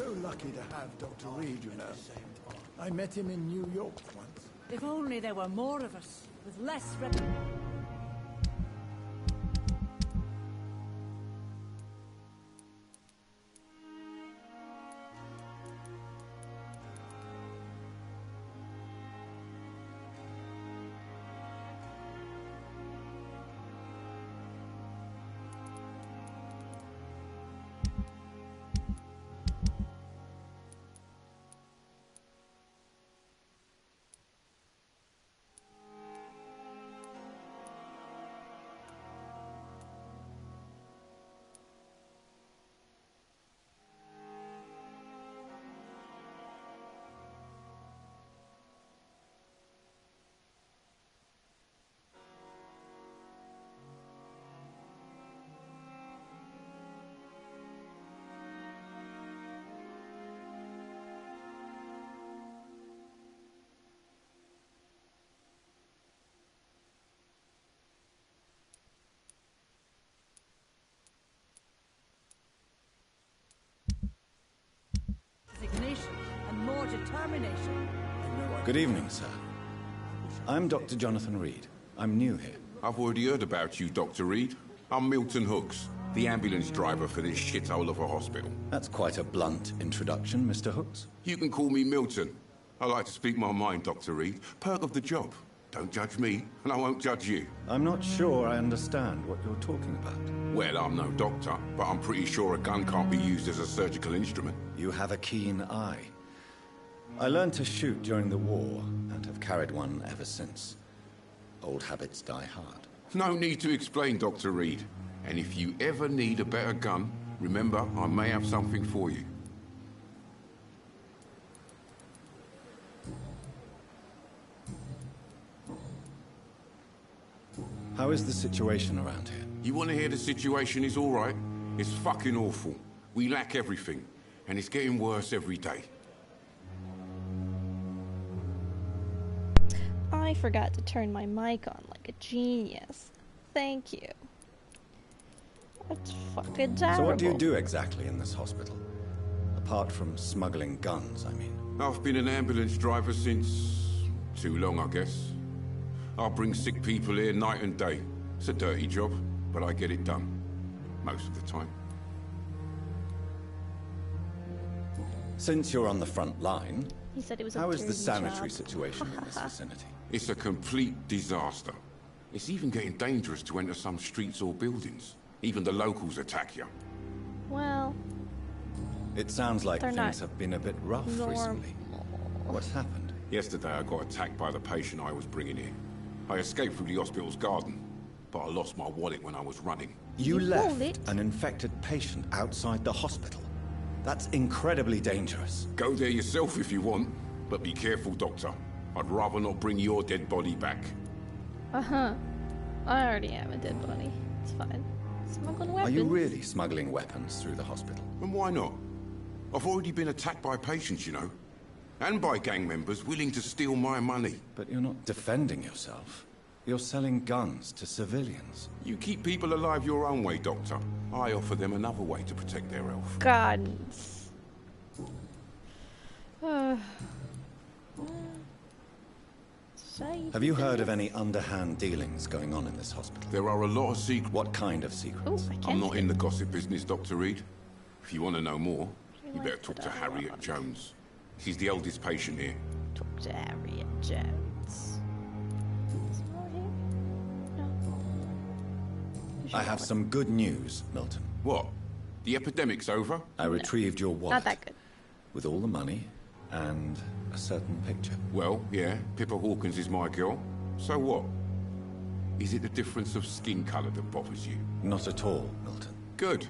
so lucky to have Dr. Reed, you know. I met him in New York once. If only there were more of us, with less resignation and more determination. Good evening, sir. I'm Dr. Jonathan Reed. I'm new here. I've already heard about you, Dr. Reed. I'm Milton Hooks, the ambulance driver for this shithole of a hospital. That's quite a blunt introduction, Mr. Hooks. You can call me Milton. I like to speak my mind, Dr. Reed. Perk of the job. Don't judge me, and I won't judge you. I'm not sure I understand what you're talking about. Well, I'm no doctor, but I'm pretty sure a gun can't be used as a surgical instrument. You have a keen eye. I learned to shoot during the war, and have carried one ever since. Old habits die hard. No need to explain, Dr. Reed. And if you ever need a better gun, remember, I may have something for you. How is the situation around here? You want to hear the situation is all right? It's fucking awful. We lack everything, and it's getting worse every day. I forgot to turn my mic on like a genius. Thank you. That's fucking terrible. So what do you do exactly in this hospital? Apart from smuggling guns, I mean. I've been an ambulance driver since... too long, I guess. I bring sick people here night and day. It's a dirty job, but I get it done. Most of the time. Since you're on the front line, He said it was how a is the dirty sanitary job. situation in this vicinity? It's a complete disaster. It's even getting dangerous to enter some streets or buildings. Even the locals attack you. Well, It sounds like They're things not have been a bit rough recently. What's happened? Yesterday I got attacked by the patient I was bringing in. I escaped through the hospital's garden, but I lost my wallet when I was running. You left wallet? an infected patient outside the hospital. That's incredibly dangerous. Go there yourself if you want, but be careful, Doctor. I'd rather not bring your dead body back. I already am a dead body. It's fine. Smuggling weapons. Are you really smuggling weapons through the hospital? And why not? I've already been attacked by patients, you know. And by gang members willing to steal my money. But you're not defending yourself. You're selling guns to civilians. You keep people alive your own way, Doctor. I offer them another way to protect their health. Guns. Have you heard of any underhand dealings going on in this hospital? There are a lot of secrets. What kind of secrets? Oh, I can't I'm not see. in the gossip business, Dr. Reed. If you want to know more, you better talk to Harriet Jones. She's the oldest patient here. Talk to Harriet Jones. Is he over here? No. I have some good news, Milton. What? The epidemic's over? I retrieved your wallet. Not that good. With all the money and a certain picture. Well, yeah, Pippa Hawkins is my girl. So what? Is it the difference of skin colour that bothers you? Not at all, Milton. Good.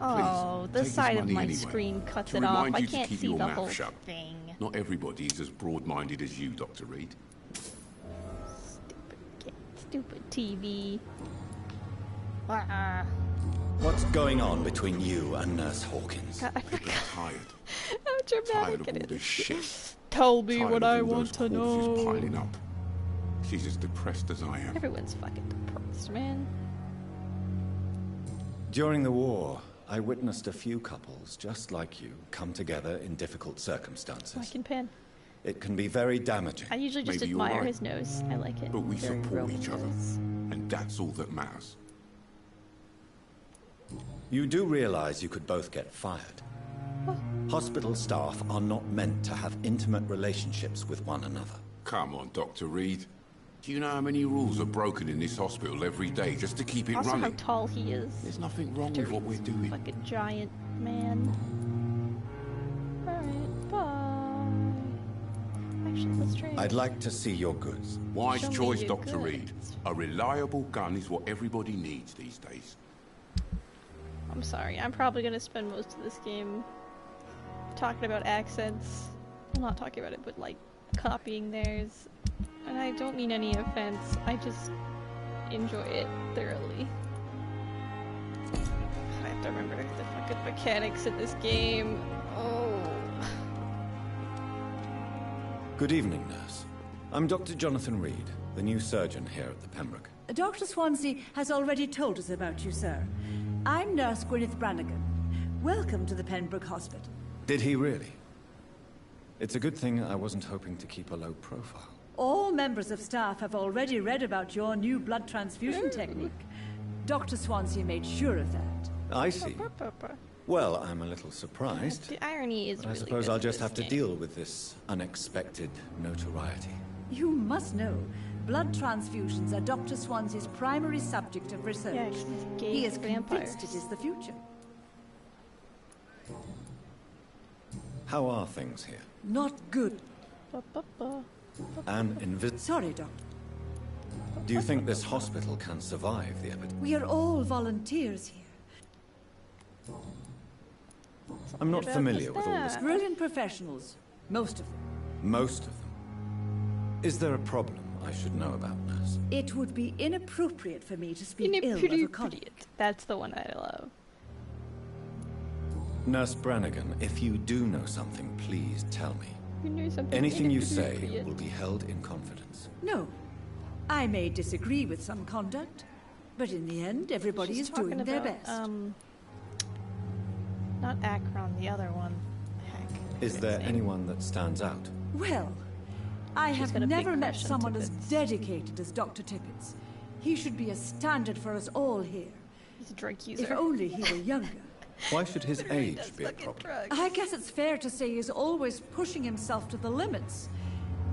Oh, the take this side of money my anyway, screen cuts to it off. remind I you to can't keep see your the mouth whole shut. thing. Not everybody is as broad-minded as you, Dr. Reed. Stupid TV. What's going on between you and Nurse Hawkins? God, I Pippa's forgot tired. how Tired dramatic of it all this is. shit. Tell me Tired what of I all want those to corpses know. piling up. She's as depressed as I am. Everyone's fucking depressed, man. During the war, I witnessed a few couples just like you come together in difficult circumstances. I can pen. It can be very damaging. I usually just Maybe you're admire right. his nose. I like it. But we Very support Roman each other, nose. and that's all that matters. You do realize you could both get fired. Hospital staff are not meant to have intimate relationships with one another. Come on, Dr. Reed. Do you know how many rules are broken in this hospital every day just to keep it Also, running? how tall he is. There's nothing wrong with what we're doing. Like a giant man. Alright, bye. Actually, let's trade. I'd like to see your goods. Wise Show me choice, your Dr. Reed. goods. A reliable gun is what everybody needs these days. I'm sorry, I'm probably gonna spend most of this game talking about accents. Well, not talking about it, but like copying theirs. And I don't mean any offense, I just enjoy it thoroughly. I have to remember the fucking mechanics in this game. Oh. Good evening, nurse. I'm Dr. Jonathan Reed, the new surgeon here at the Pembroke. Dr. Swansea has already told us about you, sir. I'm Nurse Gwyneth Brannigan. Welcome to the Pembroke Hospital. Did he really? It's a good thing I wasn't hoping to keep a low profile. All members of staff have already read about your new blood transfusion technique. Dr. Swansea made sure of that. I see. Well, I'm a little surprised. The irony is But I really suppose good I'll in just this have to game. deal with this unexpected notoriety. You must know, blood transfusions are Dr. Swansea's primary subject of research. Yeah, 'cause he's gay He is to vampires. convinced it is the future. How are things here? Not good. Ba-ba-ba. An invis... Sorry, Doctor. Do you think this hospital can survive the epidemic? We are all volunteers here. I'm not about familiar the with all this. staff. Brilliant professionals. Most of them. Most of them. Is there a problem I should know about, nurse? It would be inappropriate for me to speak ill of a colleague. Inappropriate. That's the one I love. Nurse Brannigan, if you do know something, please tell me. You knew something Anything you say inappropriate. will be held in confidence. No. I may disagree with some conduct, but in the end, everybody She's is doing talking their about, best. Not Akron, the other one. Heck. I Is forget there his name. anyone that stands out? Well, I She's have got a big never met crush on someone as Tippets. dedicated as Dr. Tippets. He should be a standard for us all here. He's a drug If user. only he were younger. Why should his age Does be a fucking problem? drugs. I guess it's fair to say he's always pushing himself to the limits.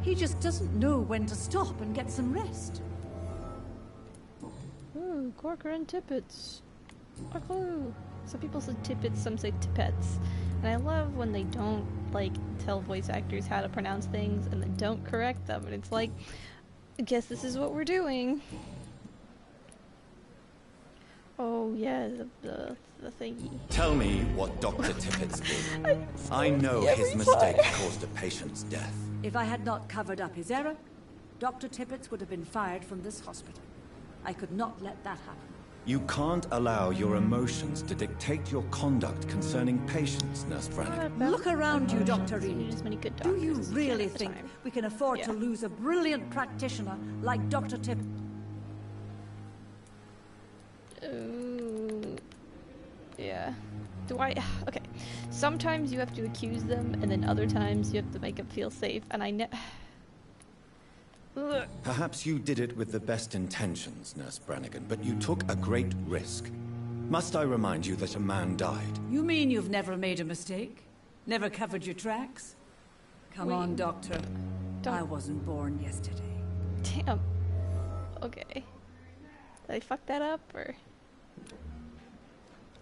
He just doesn't know when to stop and get some rest. Ooh, Corker and Tippets. A clue. Some people say Tippets, some say Tippets. And I love when they don't, like, tell voice actors how to pronounce things and then don't correct them. And it's like, I guess this is what we're doing. Oh, yeah, the thingy. Tell me what Dr. Tippets did. I know every his mistake time. caused a patient's death. If I had not covered up his error, Dr. Tippets would have been fired from this hospital. I could not let that happen. You can't allow your emotions to dictate your conduct concerning patients, Nurse Brannigan. Look around you, Dr. You need Reed. as many good Do you doctors as really can at the think time. we can afford to Yeah. lose a brilliant practitioner like Dr. Tippets? Ooh. Yeah. Do I? Okay. Sometimes you have to accuse them, and then other times you have to make them feel safe, and I know. Perhaps you did it with the best intentions, Nurse Brannigan, but you took a great risk. Must I remind you that a man died? You mean you've never made a mistake? Never covered your tracks? Come Wait. on, Doctor. Don't- I wasn't born yesterday. Damn. Okay. Did I fuck that up, or?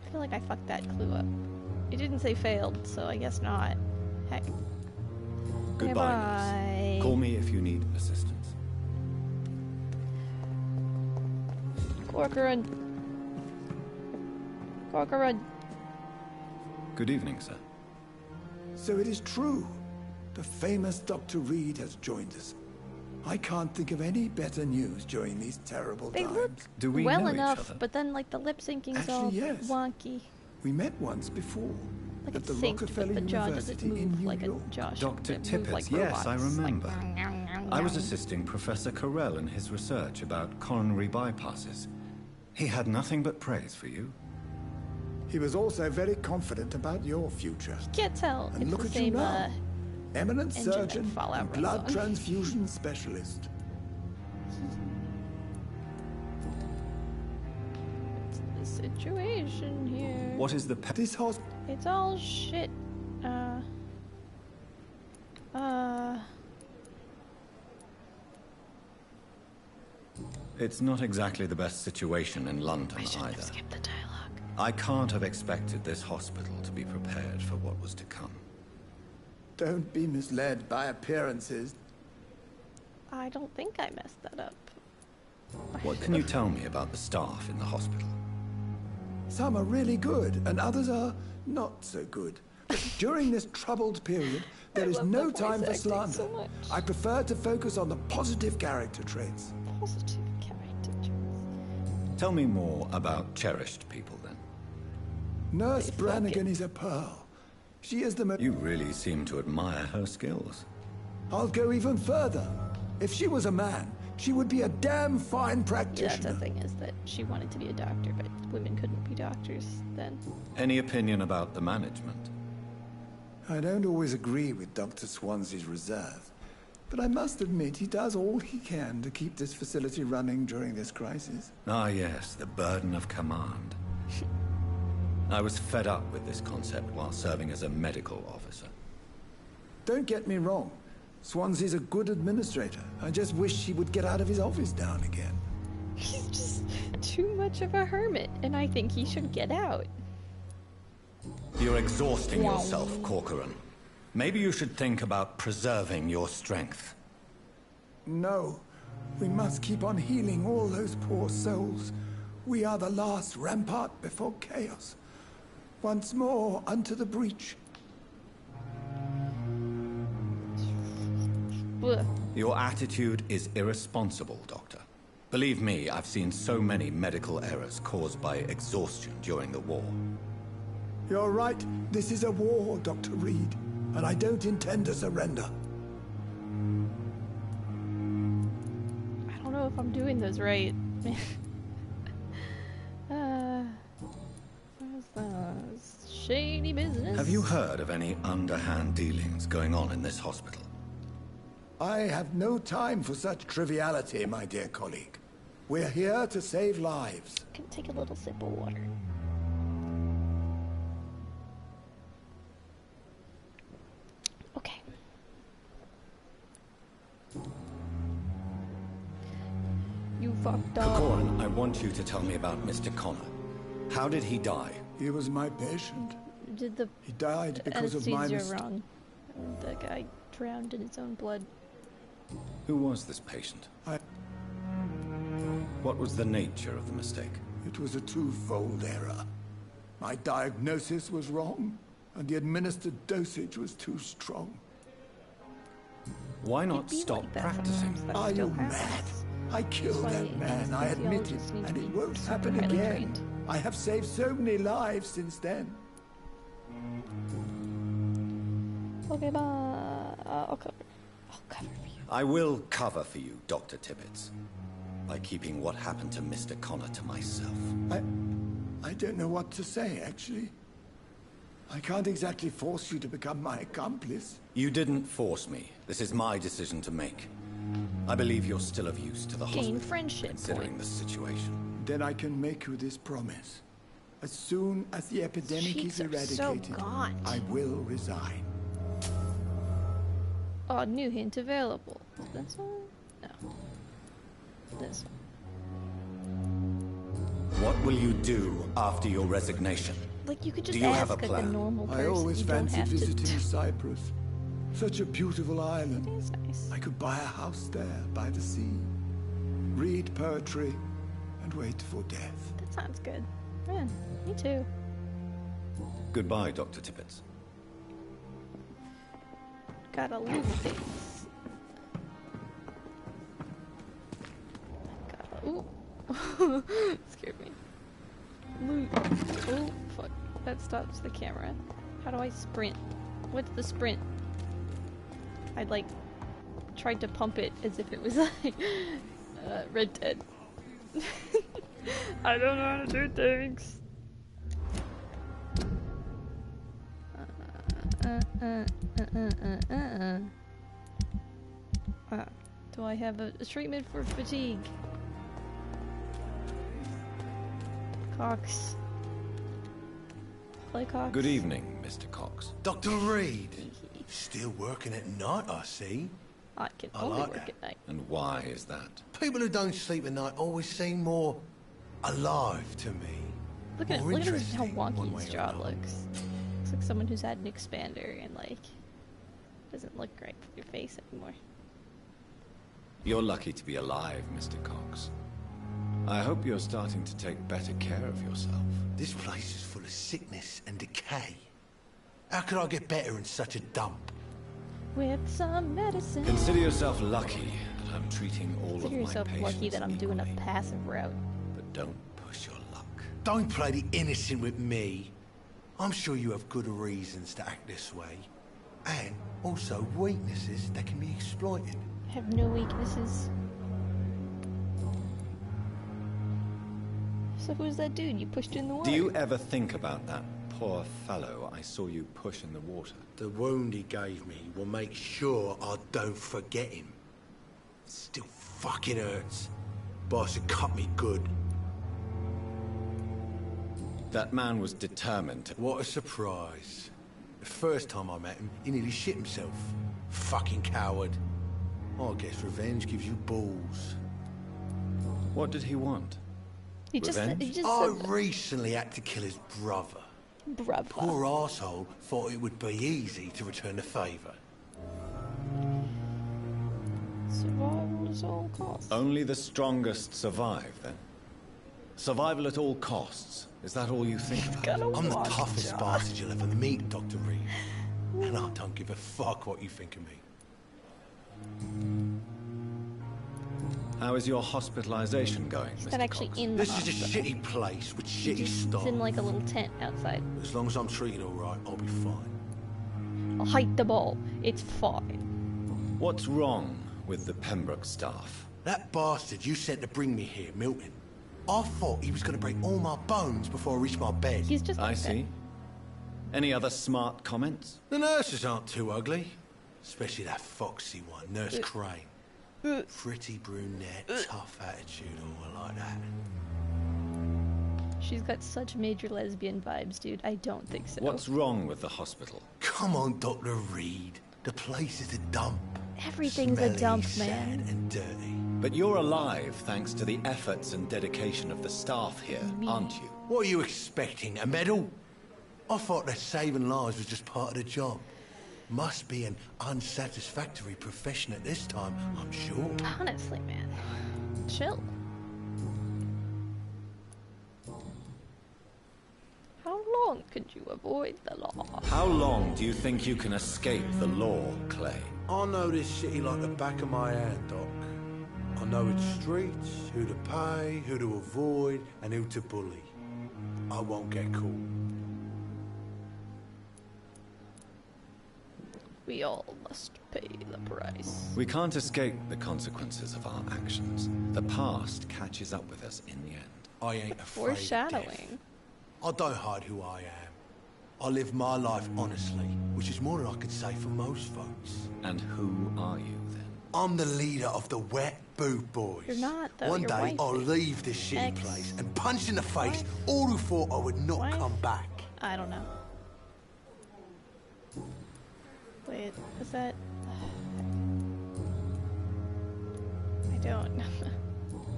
I feel like I fucked that clue up. It didn't say failed, so I guess not. Heck. Goodbye, Bye. nurse. Call me if you need assistance. Corcoran. Corcoran. Good evening, sir. So it is true. The famous Dr. Reed has joined us. I can't think of any better news during these terrible They times. look Do we well know each enough, other? but then like the lip syncing's Actually, all yes. wonky. We met once before Like at it's the synced, Rockefeller but the jaw doesn't University in move New like York. a jaw. Dr. It moves Tippett, like yes, I robots, remember. Like, I was assisting Professor Carell in his research about coronary bypasses. He had nothing but praise for you. He was also very confident about your future. Can't tell. And It's look the at you same, now. Eminent engine that surgeon Fallout and runs blood on. transfusion specialist. What's the situation here? What is the This hospital. It's all shit. It's not exactly the best situation in London I shouldn't either. have skipped the dialogue. I can't have expected this hospital to be prepared for what was to come. Don't be misled by appearances. I don't think I messed that up. What can you tell me about the staff in the hospital? Some are really good, and others are not so good. But during this troubled period, there is love no the voice time for acting slander. so much. I prefer to focus on the positive character traits. Positive character traits. Tell me more about cherished people, then. Nurse They fuck Brannigan it. is a pearl. She is the most... You really seem to admire her skills. I'll go even further. If she was a man, she would be a damn fine Yeah, that's practitioner. the thing, is that she wanted to be a doctor, but women couldn't be doctors then. Any opinion about the management? I don't always agree with Dr. Swansea's reserve, but I must admit he does all he can to keep this facility running during this crisis. Ah, yes, the burden of command. I was fed up with this concept while serving as a medical officer. Don't get me wrong. Swansea's a good administrator. I just wish he would get out of his office now and again. He's just too much of a hermit, and I think he should get out. You're exhausting Wow. yourself, Corcoran. Maybe you should think about preserving your strength. No, we must keep on healing all those poor souls. We are the last rampart before chaos. Once more unto the breach. Ugh. Your attitude is irresponsible, Doctor. Believe me, I've seen so many medical errors caused by exhaustion during the war. You're right. This is a war, Dr. Reed, and I don't intend to surrender. I don't know if I'm doing this right. What's this? Shady business. Have you heard of any underhand dealings going on in this hospital? I have no time for such triviality, my dear colleague. We're here to save lives. Can take a little sip of water. Okay. You fucked up. Corcoran, I want you to tell me about Mr. Connor. How did he die? He was my patient. Did the He died because of my anesthesia mistake. wrong? The guy drowned in his own blood. Who was this patient? I- What was the nature of the mistake? It was a twofold error. My diagnosis was wrong, and the administered dosage was too strong. Why not It'd be stop like that practicing? sometimes. That Are still you happens. mad? I killed why that man, I admit it, anesthesiologists need and to it be won't super happen highly again. trained. I have saved so many lives since then. Okay, bye. I'll cover for you. I will cover for you, Dr. Tippett, by keeping what happened to Mr. Connor to myself. I don't know what to say, actually. I can't exactly force you to become my accomplice. You didn't force me. This is my decision to make. I believe you're still of use to the Gain hospital, friendship considering points. the situation. Then I can make you this promise. As soon as the epidemic Cheeks is are so eradicated, gaunt. I will resign. Oh, new hint available. This one? No. This one. What will you do after your resignation? Like, you could just Do you have ask a like a plan? normal person. I always you don't fancied have visiting to. Cyprus. Such a beautiful island. It is nice. I could buy a house there by the sea, read poetry, and wait for death. That sounds good. Yeah, me too. Goodbye, Dr. Tippett. Gotta loot things. Gotta. Ooh. Scared me. Loot. Oh, fuck. That stops the camera. How do I sprint? What's the sprint? I like tried to pump it as if it was like Red Dead. I don't know how to do things. Do I have a treatment for fatigue? Cox. Play Cox. Good evening, Mr. Cox. Dr. Reed. Still working at night, I see. I can I only like work that. at night. And why is that? People who don't sleep at night always seem more alive to me. Look at More how interesting, one wonky way his or jaw another. looks. Looks like someone who's had an expander and like doesn't look right for your face anymore. You're lucky to be alive, Mr. Cox. I hope you're starting to take better care of yourself. This place is full of sickness and decay. How could I get better in such a dump? With some medicine. Consider yourself lucky that I'm treating all Consider of my yourself patients lucky that I'm doing a equally. passive route. But don't push your luck. Don't play the innocent with me. I'm sure you have good reasons to act this way. And also weaknesses that can be exploited. I have no weaknesses. So who's that dude you pushed in the water? Do you ever think about that poor fellow I saw you push in the water? The wound he gave me will make sure I don't forget him. It still fucking hurts. Boss had cut me good. That man was determined to... What a surprise. The first time I met him, he nearly shit himself. Fucking coward. I guess revenge gives you balls. What did he want? He just Revenge? he just I said recently had to kill his brother. brother. Poor arsehole thought it would be easy to return the favour. Survival at all costs. Only the strongest survive, then? Survival at all costs. Is that all you think about? Gotta I'm the watch toughest out. bastard you'll ever meet, Dr. Reed. And I don't give a fuck what you think of me. How is your hospitalization going, He's Mr. not actually Cox? in the This is a hospital. shitty place with He shitty just stuff. sits in like a little tent outside. As long as I'm treated alright, I'll be fine. I'll hike the ball. It's fine. What's wrong with the Pembroke staff? That bastard you sent to bring me here, Milton. I thought he was going to break all my bones before I reached my bed. He's just I like see. Any other smart comments? The nurses aren't too ugly. Especially that foxy one, Nurse Crane. Pretty brunette, tough attitude, all like that. that. She's got such major lesbian vibes, dude. I don't think so. What's wrong with the hospital? Come on, Dr. Reed. The place is a dump. Everything's a Smelly, dump, sad, man. and dirty. But you're alive thanks to the efforts and dedication of the staff here, aren't you? What are you expecting, a medal? I thought that saving lives was just part of the job. Must be an unsatisfactory profession at this time, I'm sure. Honestly, man. Chill. How long could you avoid the law? How long do you think you can escape the law, Clay? I know this city like the back of my hand, Doc. I know its streets, who to pay, who to avoid, and who to bully. I won't get caught. We all must pay the price. We can't escape the consequences of our actions. The past catches up with us in the end. I ain't afraid of death. Foreshadowing. I don't hide who I am. I live my life honestly, which is more than I could say for most folks. And who are you, then? I'm the leader of the Wet Boot Boys. You're not, though. One Your day wife I'll is. leave this shitty Ex. place and punch in the face all who thought I would not Wife? come back. I don't know. Wait, is that... I don't.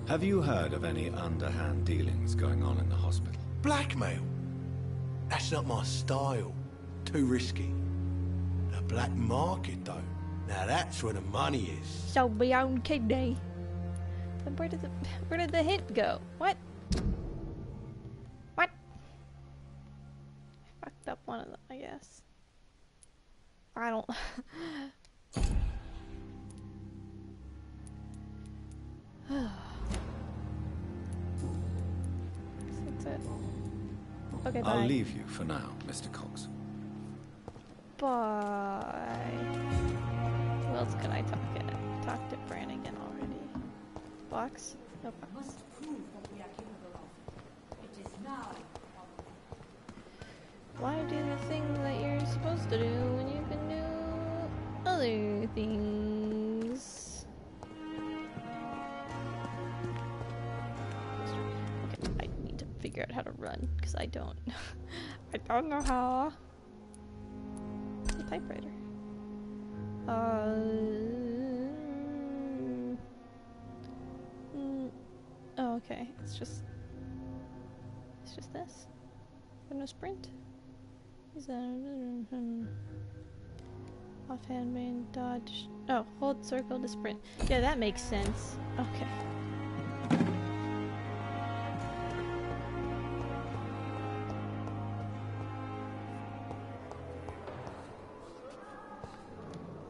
Have you heard of any underhand dealings going on in the hospital? Blackmail? That's not my style. Too risky. The black market, though. Now that's where the money is. So beyond kidney. Then where did the hint go? What? What? I fucked up one of them, I guess. I don't. That's it. Okay, bye. I'll leave you for now, Mr. Cox. Bye. Who else can I talk to? Talk to Brannigan already. Box? No box. Why do the thing that you're supposed to do when you can do other things. Okay, I need to figure out how to run, because I don't. I don't know how. It's a typewriter. Oh, okay. It's just this. But no sprint. Is that offhand main dodge? Oh, hold circle to sprint. Yeah, that makes sense. Okay.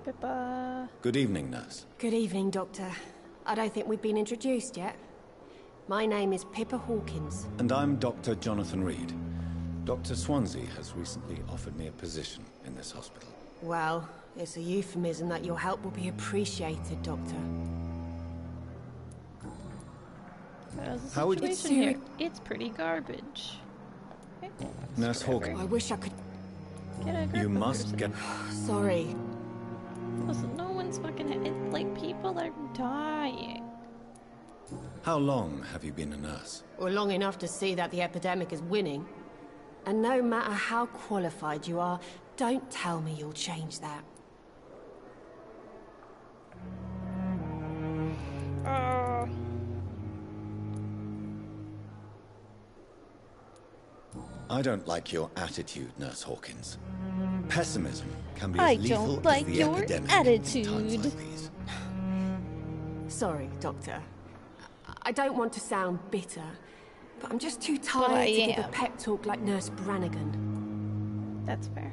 Pippa. Good evening, nurse. Good evening, Doctor. I don't think we've been introduced yet. My name is Pippa Hawkins. And I'm Dr. Jonathan Reed. Dr. Swansea has recently offered me a position in this hospital. Well, it's a euphemism that your help will be appreciated, Doctor. How would it's here? It's pretty garbage. Okay. Nurse Hawkins, I wish I could... Get a grip you of must yourself. get... Sorry. Listen, no one's fucking... It's like people are dying. How long have you been a nurse? Or long enough to see that the epidemic is winning. And no matter how qualified you are, don't tell me you'll change that. I don't like your attitude, Nurse Hawkins. Pessimism can be I as lethal don't as like the your epidemic attitude. in times like these. Sorry, Doctor. I don't want to sound bitter, but I'm just too I tired to give a am. pep talk like Nurse Brannigan. That's fair.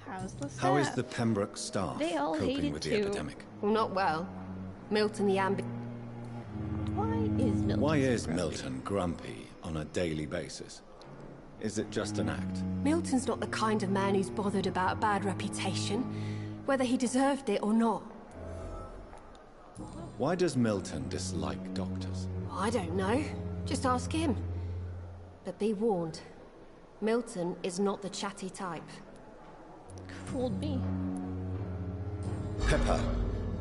How's the staff? How is the Pembroke staff They all hate coping it with the too. epidemic? Well, not well. Milton the Why is Milton Why so is grumpy? Milton grumpy on a daily basis? Is it just an act? Milton's not the kind of man who's bothered about a bad reputation, whether he deserved it or not. Why does Milton dislike doctors? I don't know. Just ask him. But be warned, Milton is not the chatty type. Fooled me. Pepper,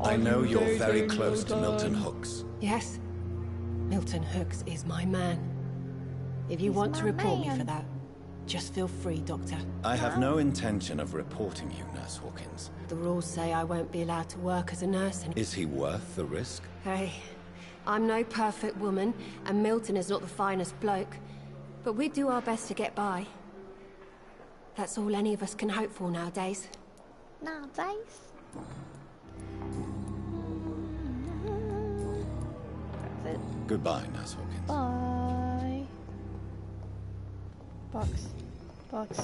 I know you're very taking close your to Milton time? Hooks. Yes, Milton Hooks is my man. If you He's want to my report me man. for that, just feel free, Doctor. I have no intention of reporting you, Nurse Hawkins. The rules say I won't be allowed to work as a nurse and... Is he worth the risk? Hey, I'm no perfect woman, and Milton is not the finest bloke. But we do our best to get by. That's all any of us can hope for nowadays. Nowadays. That's it. Goodbye, Nurse Hawkins. Bye. Box. Box.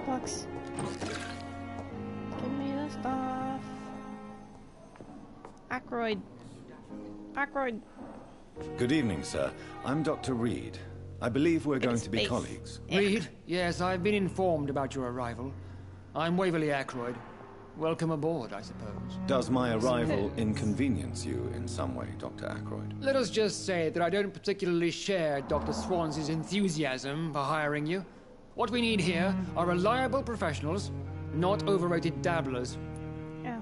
Box. Give me the stuff. Ackroyd. Ackroyd. Good evening, sir. I'm Dr. Reed. I believe we're going his to be face. colleagues. Reed? Yes, I've been informed about your arrival. I'm Waverly Ackroyd. Welcome aboard, I suppose. Does my arrival inconvenience you in some way, Dr. Ackroyd? Let us just say that I don't particularly share Dr. Swansea's enthusiasm for hiring you. What we need here are reliable professionals, not overrated dabblers. Yeah.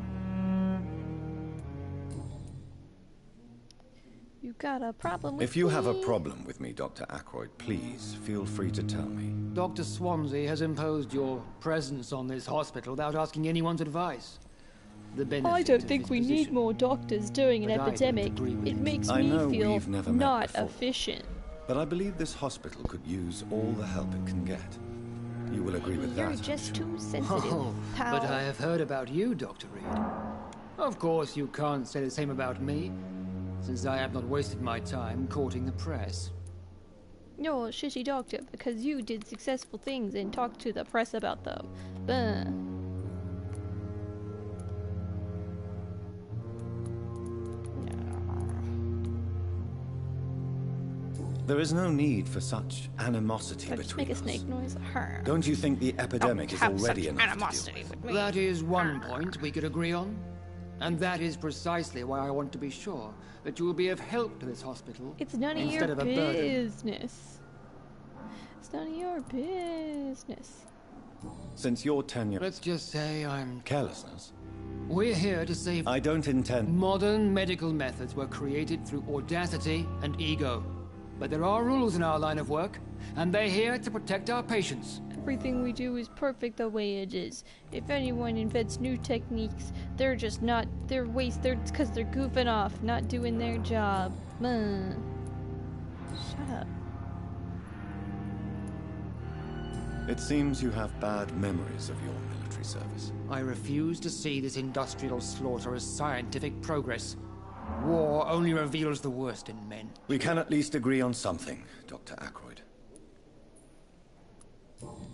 You got a problem with If you have a me? problem with me, Dr. Ackroyd, please feel free to tell me. Dr. Swansea has imposed your presence on this hospital without asking anyone's advice. The benefit I don't of think his we need position. more doctors during an But I don't epidemic. agree with It you. makes I me know feel we've never met not before. efficient. But I believe this hospital could use all the help it can get. You will agree with You're that, I'm just sure. too sensitive, Oh, pal. but I have heard about you, Dr. Reed. Of course, you can't say the same about me, since I have not wasted my time courting the press. You're a shitty doctor because you did successful things and talked to the press about them. Buh. There is no need for such animosity Did I just between make a us. snake noise? Her. Don't you think the epidemic is Have already such enough animosity to deal with? with me. That is one point we could agree on. And that is precisely why I want to be sure that you will be of help to this hospital It's none of instead your of a burden. business. It's none of your business. Since your tenure... Let's just say I'm... Carelessness? We're here to save... I don't intend... Modern medical methods were created through audacity and ego. But there are rules in our line of work, and they're here to protect our patients. Everything we do is perfect the way it is. If anyone invents new techniques, they're just not... They're because they're goofing off, not doing their job. Shut up. It seems you have bad memories of your military service. I refuse to see this industrial slaughter as scientific progress. War only reveals the worst in men. We can at least agree on something, Dr. Ackroyd.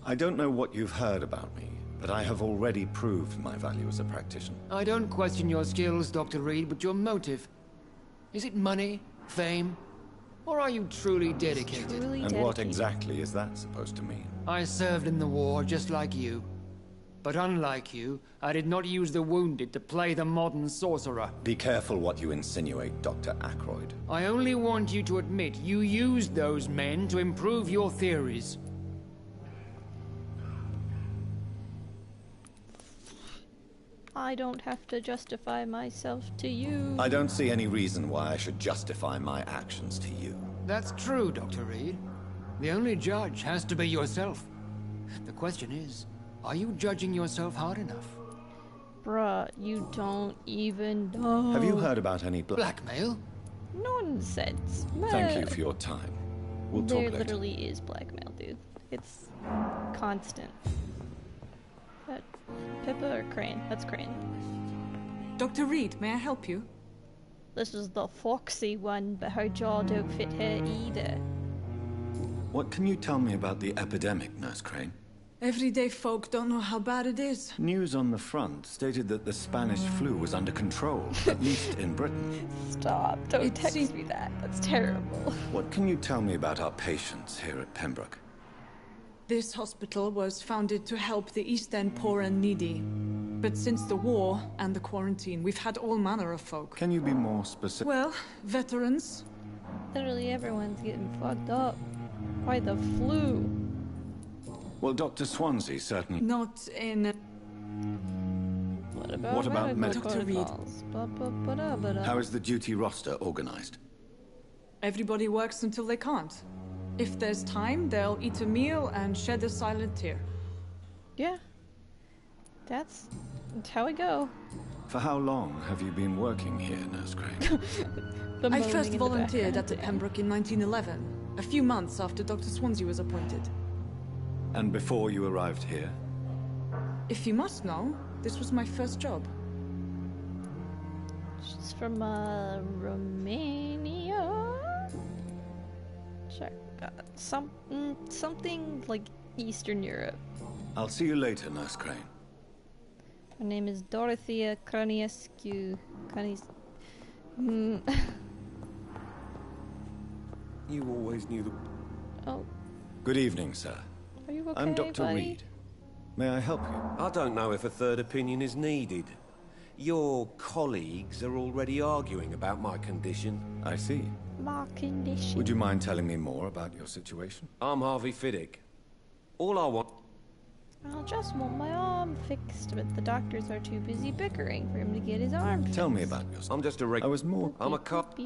I don't know what you've heard about me, but I have already proved my value as a practitioner. I don't question your skills, Dr. Reed, but your motive. Is it money, fame, or are you truly dedicated? And what exactly is that supposed to mean? I served in the war just like you. But unlike you, I did not use the wounded to play the modern sorcerer. Be careful what you insinuate, Dr. Ackroyd. I only want you to admit you used those men to improve your theories. I don't have to justify myself to you. I don't see any reason why I should justify my actions to you. That's true, Dr. Reed. The only judge has to be yourself. The question is, are you judging yourself hard enough? Bruh, you don't even know. Have you heard about any blackmail? Nonsense. Thank you for your time. We'll talk later. There literally is blackmail, dude. It's constant. That Pippa or Crane? That's Crane. Dr. Reed, may I help you? This is the foxy one, but her jaw don't fit her either. What can you tell me about the epidemic, Nurse Crane? Everyday folk don't know how bad it is. News on the front stated that the Spanish flu was under control, at least in Britain. Stop. Don't text me that. That's terrible. What can you tell me about our patients here at Pembroke? This hospital was founded to help the East End poor and needy. But since the war and the quarantine, we've had all manner of folk. Can you be more specific? Well, veterans. Literally everyone's getting fucked up by the flu. Well, Dr. Swansea certainly... Not in... What about medical Dr. Reed? How is the duty roster organized? Everybody works until they can't. If there's time, they'll eat a meal and shed a silent tear. Yeah. That's how we go. For how long have you been working here, Nurse Crane? I first volunteered at the Pembroke in 1911, a few months after Dr. Swansea was appointed. And before you arrived here? If you must know, this was my first job. She's from Romania? Sure. Something like Eastern Europe. I'll see you later, Nurse Crane. Her name is Dorothea Kraniescu. You always knew the... Oh. Good evening, sir. Are you okay, I'm Dr. buddy? Reed. May I help you? I don't know if a third opinion is needed. Your colleagues are already arguing about my condition. I see. My condition. Would you mind telling me more about your situation? I'm Harvey Fiddick. All I want... I just want my arm fixed, but the doctors are too busy bickering for him to get his arm fixed. Tell me about yourself. I'm just a I was more... I'm a cop.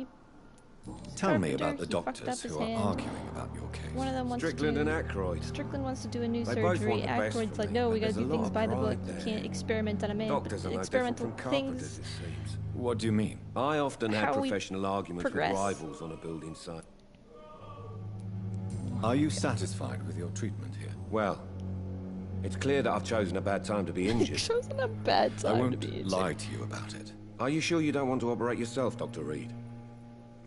Tell me about the He fucked up doctors his who are hand. arguing about your case. One of them wants Strickland to do... and Ackroyd. Strickland wants to do a new They both surgery. want the best Ackroyd's for like, me, no, but we gotta there's do a lot things of by the book. pride You there. can't experiment on a man. Doctors are But no experimental different from carpenters, things... it seems. What do you mean? I often have How we professional arguments progress. with rivals on a building site. Are you satisfied with your treatment here? Well, it's clear that I've chosen a bad time to be injured. chosen a bad I time to won't be injured. lie to you about it. Are you sure you don't want to operate yourself, Dr. Reed?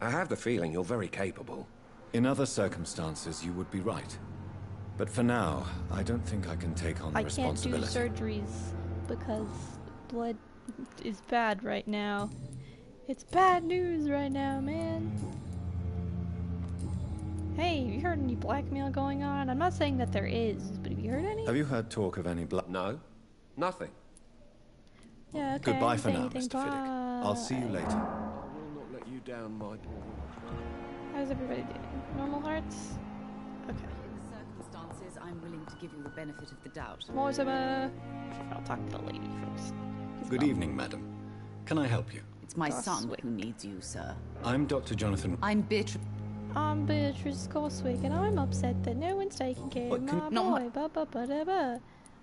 I have the feeling you're very capable. In other circumstances, you would be right. But for now, I don't think I can take on the I can't do responsibility. surgeries because blood is bad right now. It's bad news right now, man. Hey, have you heard any blackmail going on? I'm not saying that there is, but have you heard any? Have you heard talk of any black... No, nothing. Yeah, okay. Goodbye I for didn't now, say Mr. anything. Fiddick. I'll see you later. I will not let you down, my boy. How's everybody doing? Normal hearts? Okay. is, I'm willing to give you the benefit of the doubt. Mortimer! I'll talk to the lady first. Good evening, madam. Can I help you? It's my son Goswick. who needs you, sir. I'm Dr. Jonathan... I'm Beatrice. I'm Beatrice Goswick, and I'm upset that no one's taking care of my boy. Ba-ba-ba-da-ba.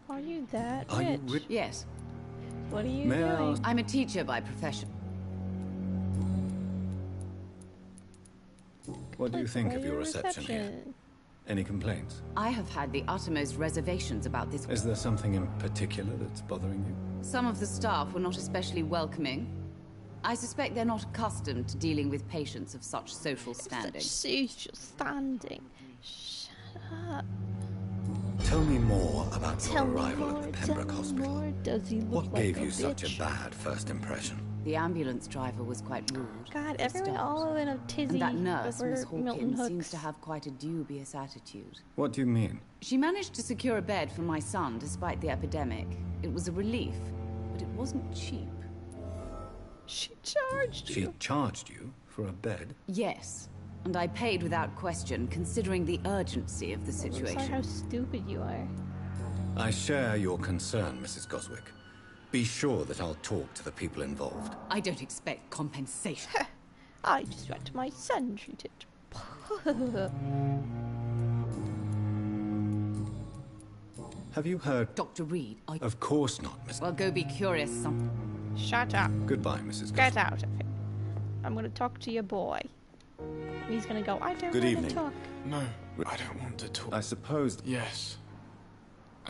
Are you that Are you rich? Yes. What are you May I doing? ask- I'm a teacher by profession. What do you think Why of your your reception here? Any complaints? I have had the uttermost reservations about this. Is there something in particular that's bothering you? Some of the staff were not especially welcoming. I suspect they're not accustomed to dealing with patients of such social standing. Social standing. Shut up. Tell me more about Tell your me arrival more, at the tell Pembroke me Hospital. more. Does he look What like gave a you such a bitch? bad first impression? The ambulance driver was quite rude. God, for everyone start. all in a tizzy And that nurse, over Miss Milton Hawkins, seems Hooks. to have quite a dubious attitude. What do you mean? She managed to secure a bed for my son despite the epidemic. It was a relief, but it wasn't cheap. She charged She you. charged you for a bed? Yes, and I paid without question, considering the urgency of the I'm sorry situation. how stupid you are. I share your concern, Mrs. Goswick. Be sure that I'll talk to the people involved. I don't expect compensation. I just want my son treated. Have you heard? Dr. Reed, Of course not, Miss... well, go be curious some... Shut up. Goodbye, Mrs. Get Goswick. out of here. I'm gonna talk to your boy. He's gonna go, I don't Good want evening. to talk. No, I don't want to talk. I suppose... Yes,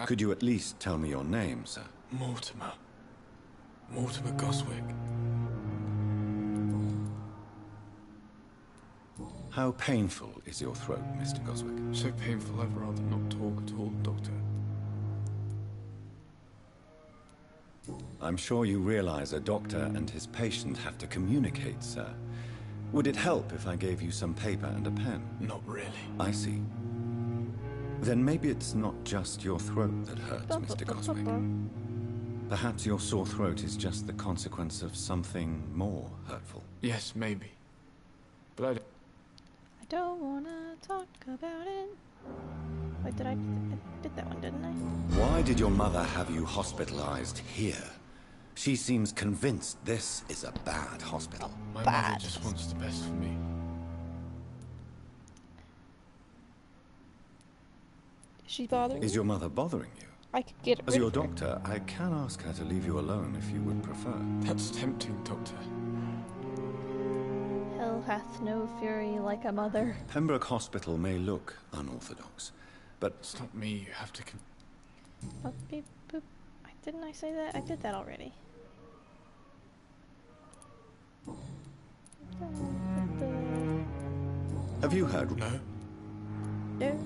Could you at least tell me your name, sir? Mortimer. Mortimer Goswick. How painful is your throat, Mr. Goswick? So painful I'd rather not talk at all, Doctor. I'm sure you realize a doctor and his patient have to communicate, sir. Would it help if I gave you some paper and a pen? Not really. I see. Then maybe it's not just your throat that hurts, Mr. Goswick. Perhaps your sore throat is just the consequence of something more hurtful. Yes, maybe. But I don't wanna talk about it. Wait, I did that one, didn't I? Why did your mother have you hospitalized here? She seems convinced this is a bad hospital. my Bad. mother just wants the best for me. Is she bothering Is you? your mother bothering you? I could get As rid your of her. doctor, I can ask her to leave you alone if you would prefer. That's tempting, Doctor. Hell hath no fury like a mother. Pembroke Hospital may look unorthodox, but It's not me you have to Boop, beep, boop. Didn't I say that? I did that already. have you heard? No, No.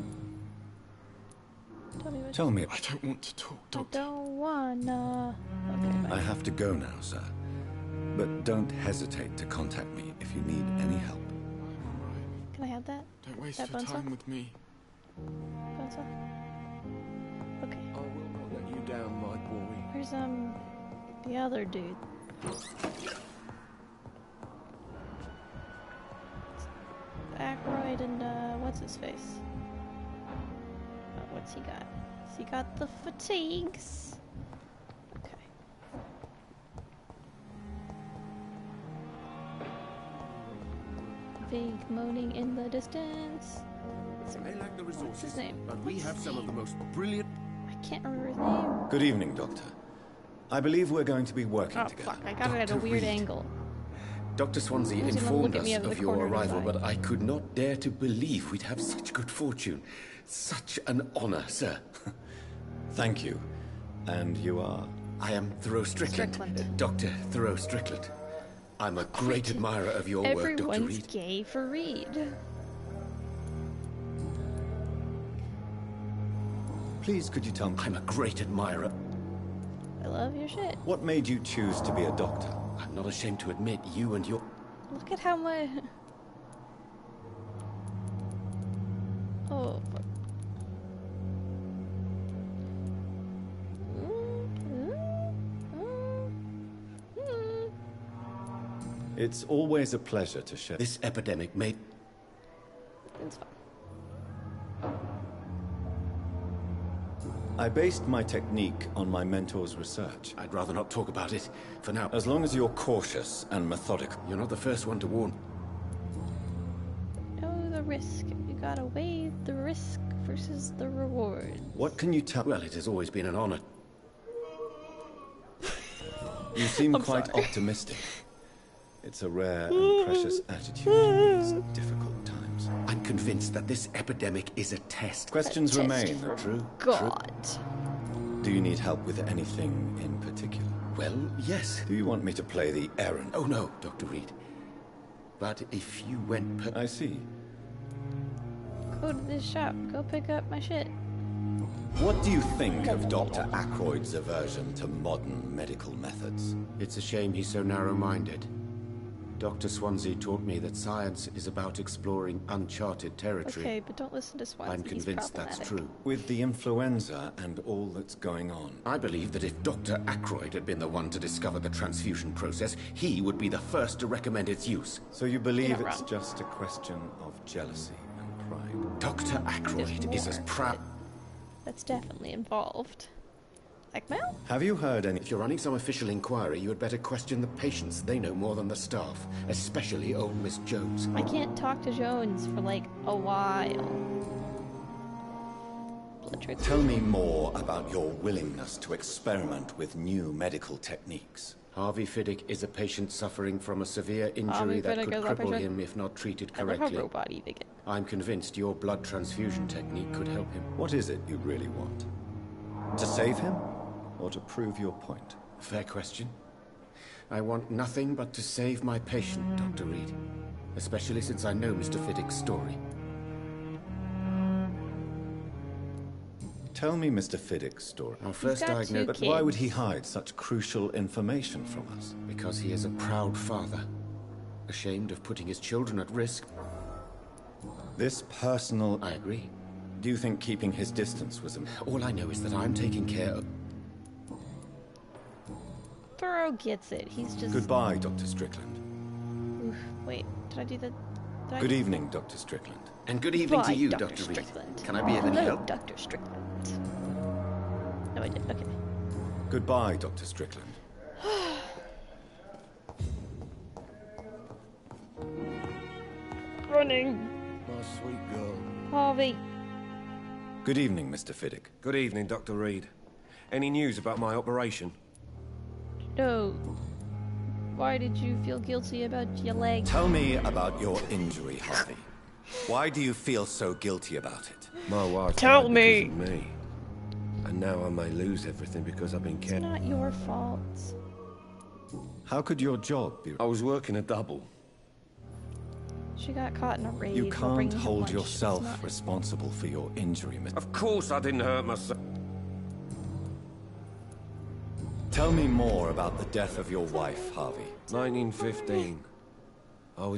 Tell me what. Tell me. I don't want to talk, I Doctor. don't wanna. Okay, I bye. have to go now, sir. But don't hesitate to contact me if you need any help. All right. Can I have that? Don't waste That your bone time saw? with me. Bone saw? Okay. I will not let you down, my boy. Where's the other dude? Aykroyd and what's his face? What's he got? Has he got the fatigues? Okay. Vague moaning in the distance. They lack the What's resources, his name? but we What's have his some of the name? most brilliant... I can't remember his name. Good evening, Doctor. I believe we're going to be working Oh together. fuck! I got it at a Dr. weird Reed. angle. Dr. Swansea Who's gonna informed look at us me out of of the your corner of his arrival, eye? but I could not dare to believe we'd have such good fortune. Such an honor, sir. Thank you. And you are? I am Thoreau Strickland. Strickland. Dr. Thoreau Strickland. I'm a great admirer of your work, Dr. Everyone's Reed. gay for Reed. Please, could you tell me I'm a great admirer. I love your shit. what made you choose to be a doctor? I'm not ashamed to admit you and your... Look at how my. Oh fuck. It's always a pleasure to share. This epidemic made... It's fine. I based my technique on my mentor's research. I'd rather not talk about it for now. As long as you're cautious and methodical. You're not the first one to warn. Oh, the risk. You gotta weigh the risk versus the reward. What can you tell? Well, it has always been an honor. You seem quite optimistic. It's a rare and precious attitude in these difficult times. I'm convinced that this epidemic is a test. Questions remain. True. God. Do you need help with anything in particular? Well, yes. Do you want me to play the errand? Oh, no, Dr. Reed. But if you went I see. Go to this shop. Go pick up my shit. What do you think of Dr. Ackroyd's aversion to modern medical methods? It's a shame he's so narrow-minded. Dr. Swansea taught me that science is about exploring uncharted territory. Okay, but don't listen to Swansea. I'm convinced that's true. With the influenza and all that's going on. I believe that if Dr. Ackroyd had been the one to discover the transfusion process, he would be the first to recommend its use. So you believe it's just a question of jealousy and pride? Dr. Ackroyd is as proud... That's definitely involved. Blackmail? Have you heard any... If you're running some official inquiry, you had better question the patients. They know more than the staff, especially old Miss Jones. I can't talk to Jones for like a while. Tell me more about your willingness to experiment with new medical techniques. Harvey Fiddick is a patient suffering from a severe injury that could cripple him if not treated correctly. I'm convinced your blood transfusion technique could help him. What is it you really want? To save him? Or to prove your point? Fair question. I want nothing but to save my patient, Dr. Reed. Especially since I know Mr. Fiddick's story. Tell me Mr. Fiddick's story. Our first diagnosis... But why would he hide such crucial information from us? Because he is a proud father. Ashamed of putting his children at risk. This personal... I agree. Do you think keeping his distance was... All I know is that I'm taking care of... Burrow gets it. He's just... Goodbye, Dr. Strickland. Oof, wait, did I do that? Good evening, Dr. Strickland. And good evening to you, Dr. Reed. Can I be of any help? Dr. Strickland. No, I did. Okay. Goodbye, Dr. Strickland. Running. My sweet girl. Harvey. Good evening, Mr. Fiddick. Good evening, Dr. Reed. Any news about my operation? No. Why did you feel guilty about your leg? Tell me about your injury, Harvey. Why do you feel so guilty about it? My wife Tell died me. because of me. And now I may lose everything because I've been kept. It's not your fault. How could your job be... I was working a double. She got caught in a raid. You can't hold yourself responsible for your injury, Mr. Of course I didn't hurt myself. Tell me more about the death of your wife, Harvey. 1915.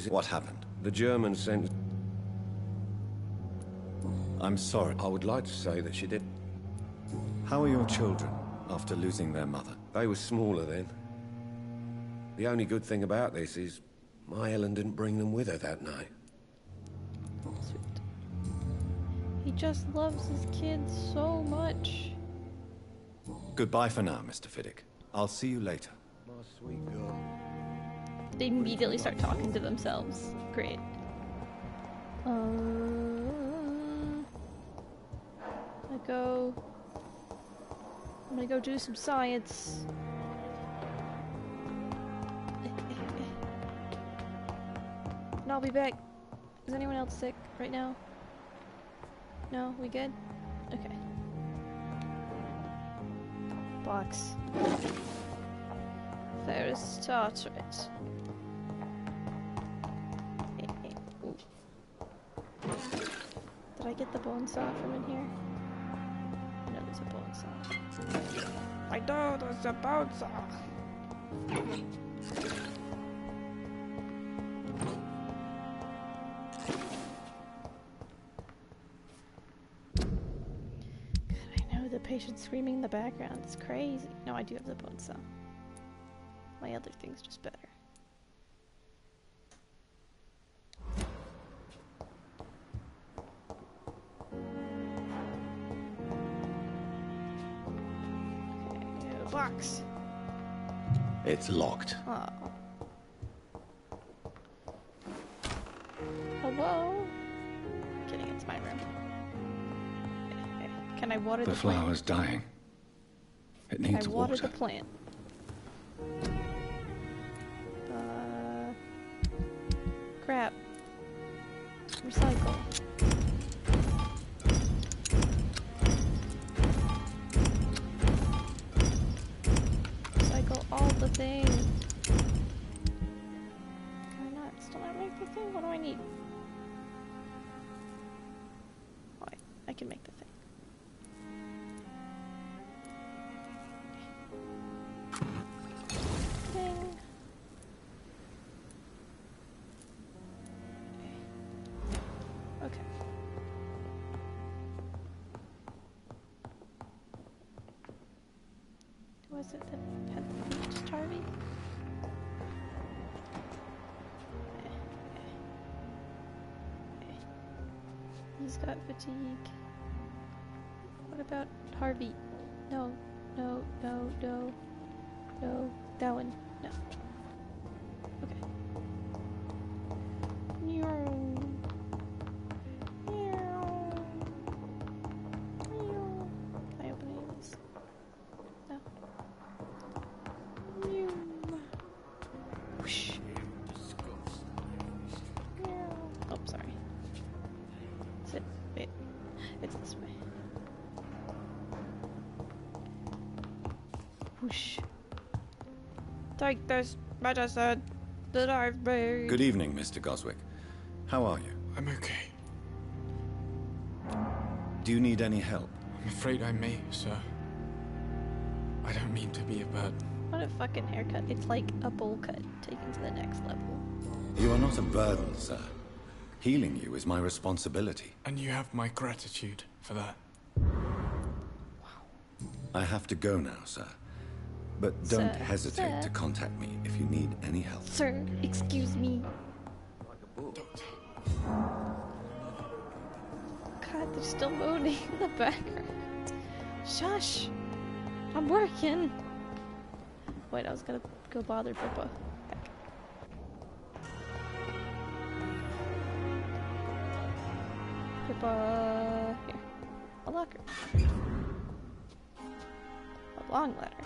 What happened? The Germans sent... I'm sorry. I would like to say that she did. How are your children after losing their mother? They were smaller then. The only good thing about this is my Ellen didn't bring them with her that night. Sweet. He just loves his kids so much. Goodbye for now, Mr. Fiddick. I'll see you later. My sweet girl. They immediately start talking to themselves. Great. I'm gonna go do some science. And I'll be back. Is anyone else sick right now? No? We good? Okay. Box. Ferris tartret. Ooh. Did I get the bone saw from in here? No, there's a bone saw. I know there's a bone saw. The patient screaming in the background. It's crazy. No, I do have the bone saw. My other thing's just better. It's locked. Oh. Hello? Kidding, it's my room. Okay. Can I water the plant? The flower's dying. It needs water. I water the plant. Crap. Recycle. Recycle all the things. Can I not still not make the thing? What do I need? Why? I can make the thing. Thing. Okay. Was it that had the peach Harvey? He's got fatigue. What about Harvey? No, no, no, no, no. That one, no. Okay. Meow. Meow. Meow. Can I open any of this? No. Meow. Whoosh. Meow. Oh, sorry. Sit. Wait. It's this way. Whoosh. Take this medicine that I've made. Good evening, Mr. Goswick. How are you? I'm okay. Do you need any help? I'm afraid I may, sir. I don't mean to be a burden. What a fucking haircut. It's like a bowl cut taken to the next level. You are not a burden, sir. Healing you is my responsibility. And you have my gratitude for that. I have to go now, sir. But don't hesitate to contact me if you need any help. Sir, excuse me. God, they're still moaning in the background. Shush! I'm working! Wait, I was gonna go bother Pippa. Heck. Pippa... Here. A locker. A long letter.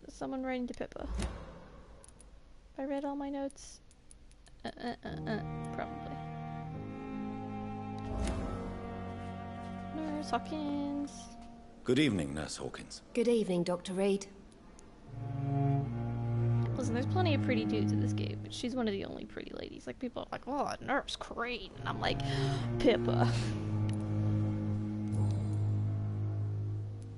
Someone writing to Pippa. If I read all my notes, probably. Nurse Hawkins. Good evening, Nurse Hawkins. Good evening, Dr. Reed. Listen, there's plenty of pretty dudes in this game, but she's one of the only pretty ladies. Like, people are like, oh, Nurse Crane. And I'm like, Pippa.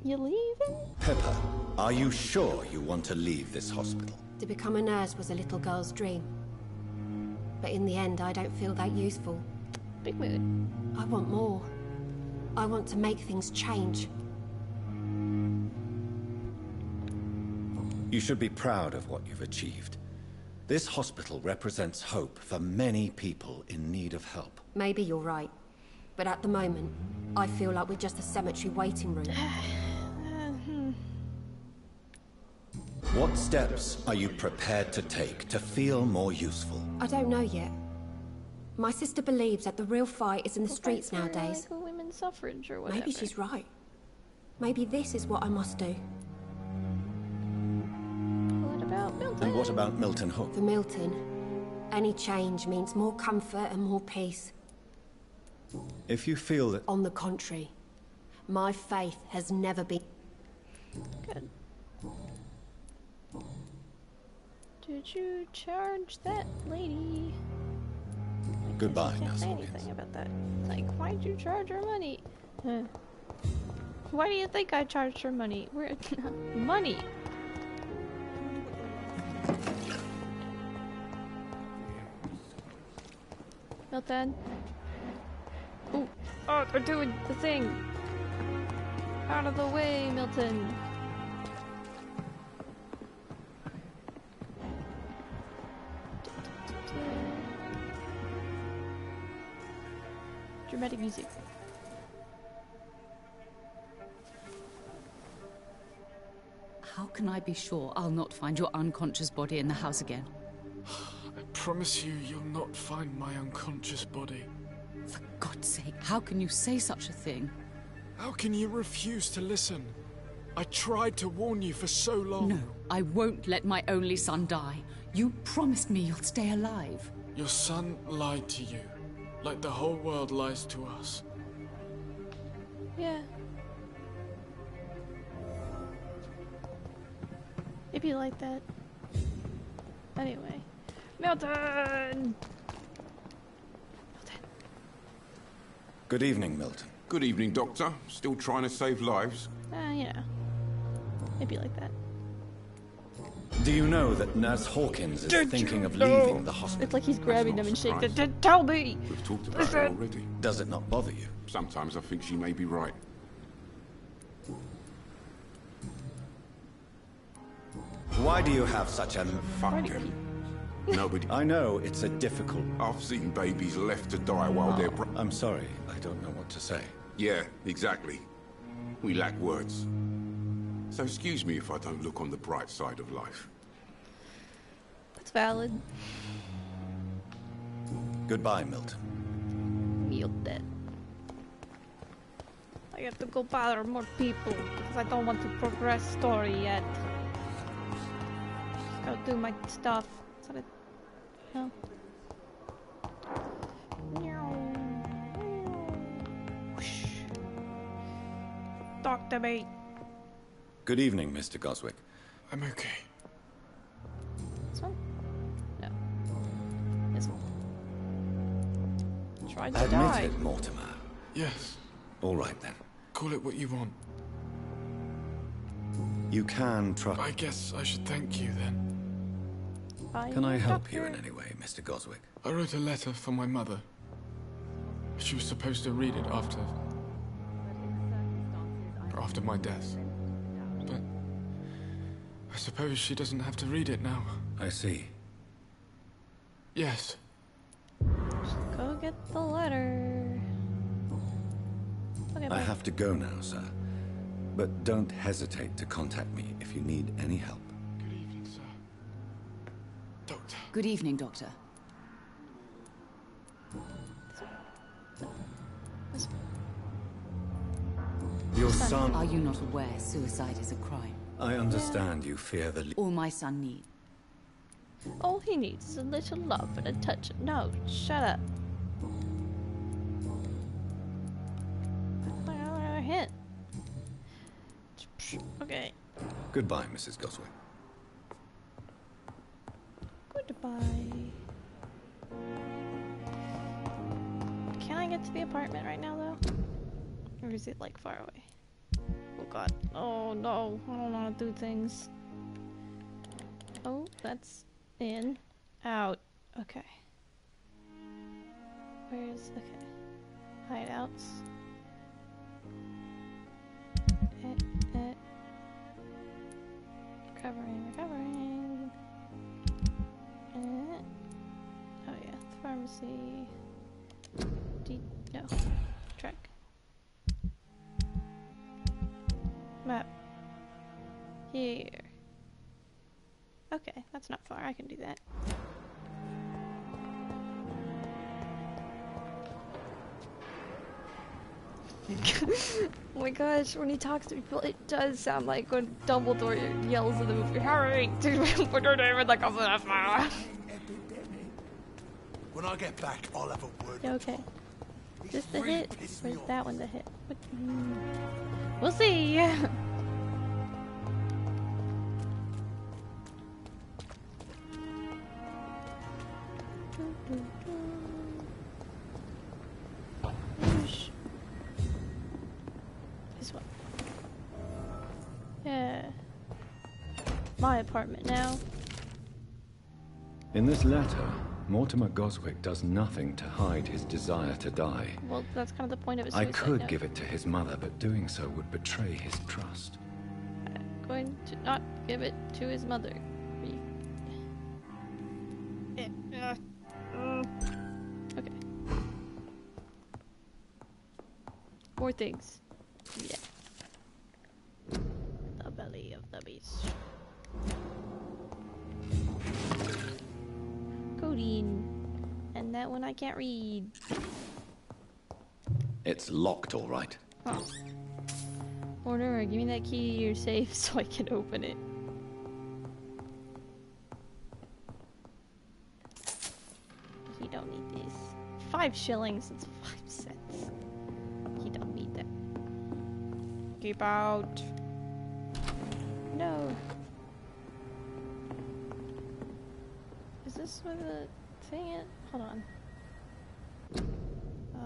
You leaving? Pippa, are you sure you want to leave this hospital? To become a nurse was a little girl's dream. But in the end, I don't feel that useful. Big mood. I want more. I want to make things change. You should be proud of what you've achieved. This hospital represents hope for many people in need of help. Maybe you're right. But at the moment, I feel like we're just a cemetery waiting room. What steps are you prepared to take to feel more useful? I don't know yet. My sister believes that the real fight is in the streets nowadays. Like women's suffrage or whatever. Maybe she's right. Maybe this is what I must do. What about Milton? And what about Milton Hook? For Milton, any change means more comfort and more peace. If you feel that... On the contrary, my faith has never been... Good. Did you charge that lady? Goodbye, I can't Nurse say Hawkins. anything about that. Like, why'd you charge her money? Huh. Why do you think I charged her money? Where money? Milton. Ooh. Oh, they're doing the thing. Out of the way, Milton. Dramatic music. How can I be sure I'll not find your unconscious body in the house again? I promise you, you'll not find my unconscious body. For God's sake, how can you say such a thing? How can you refuse to listen? I tried to warn you for so long. No, I won't let my only son die. You promised me you'll stay alive. Your son lied to you, like the whole world lies to us. Yeah. It'd be like that. Anyway. Milton! Good evening, Milton. Good evening, Doctor. Still trying to save lives? You know. It'd be like that. Do you know that Nurse Hawkins is thinking of leaving the hospital? It's like he's grabbing them and shaking them. Tell me! We've talked about it already. Does it not bother you? Sometimes I think she may be right. Why do you have such a... Fuck him. Nobody... I know it's a difficult... I've seen babies left to die while they're... I'm sorry. I don't know what to say. Yeah, exactly. We lack words. So excuse me if I don't look on the bright side of life. That's valid. Goodbye, Milton. Milton. I have to go bother more people because I don't want to progress story yet. Just go do my stuff. Is that it? No. Whoosh. Talk to me. Good evening, Mr. Goswick. I'm okay. This one? No. This one. Tried to Admit die. it, Mortimer. Yes. All right, then. Call it what you want. You can try... I guess I should thank you, then. Can I help you in any way, Mr. Goswick? I wrote a letter for my mother. She was supposed to read it after my death. But I suppose she doesn't have to read it now. I see. Yes. Go get the letter. Okay, I have to go now, sir. But don't hesitate to contact me if you need any help. Good evening, sir. Doctor. Good evening, Doctor. Your son... Are you not aware suicide is a crime? I understand you fear the... All my son needs. All he needs is a little love and a touch. No, shut up. Another hit. Okay. Goodbye, Mrs. Goswick. Goodbye. Can I get to the apartment right now, though? Or is it, like, far away? Oh, God. Oh, no. I don't want to do things. Oh, that's in. Out. Okay. Where's... Okay. Hideouts. Recovering. Oh yeah, the pharmacy. No. Track. Map. Here. Okay, that's not far. I can do that. Oh my gosh, when he talks to people, it does sound like when Dumbledore yells in the movie, "Harry, put your name in the covenant." When I get back, I'll have a word. Okay. Just the hit? Or is that one the hit? What? We'll see! This one. Yeah. My apartment now. In this letter, Mortimer Goswick does nothing to hide his desire to die. Well, that's kind of the point of a I suicide could note. give it to his mother, but doing so would betray his trust. I'm going to not give it to his mother. Okay. More things. Yeah. The belly. copy of the beast. Codeine. And that one I can't read. It's locked, all right. Oh. Order, give me that key to your safe so I can open it. You don't need these. 5 shillings, it's 5 cents. You don't need that. Keep out. No. Is this where the thing is? Hold on.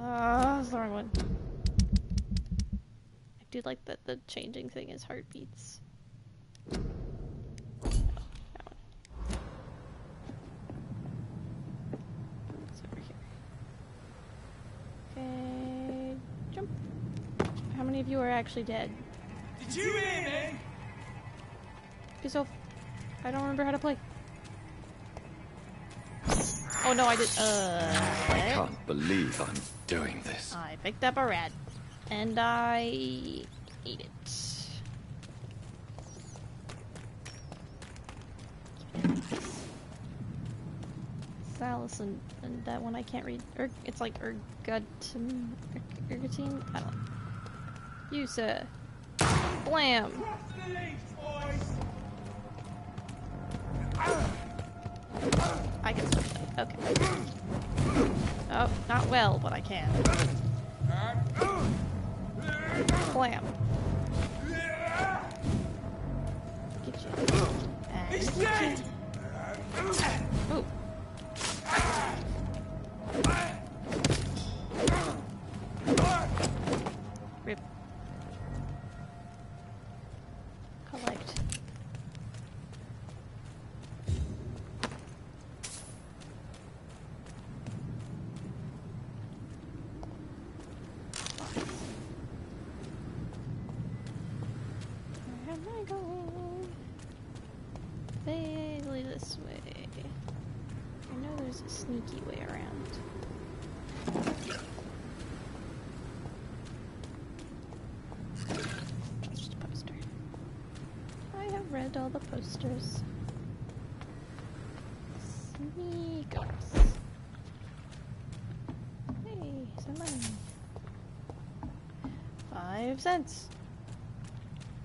That's the wrong one. I do like that the changing thing is heartbeats. No, that one. It's over here. Okay, jump. How many of you are actually dead? Did you hear me? Yourself. I don't remember how to play. Oh no, I did. I can't believe I'm doing this. I picked up a rat, and I ate it. Salus and that one I can't read. It's like ergotine. I don't know. You, sir. Blam! I can still play. Okay. Oh, not well, but I can. Blam. Get you. And get you. Ooh. Rip. Collect. Where am I going? Vaguely this way. I know there's a sneaky way around. That's just a poster. I have read all the posters. Sneakers. Hey, some money. 5 cents.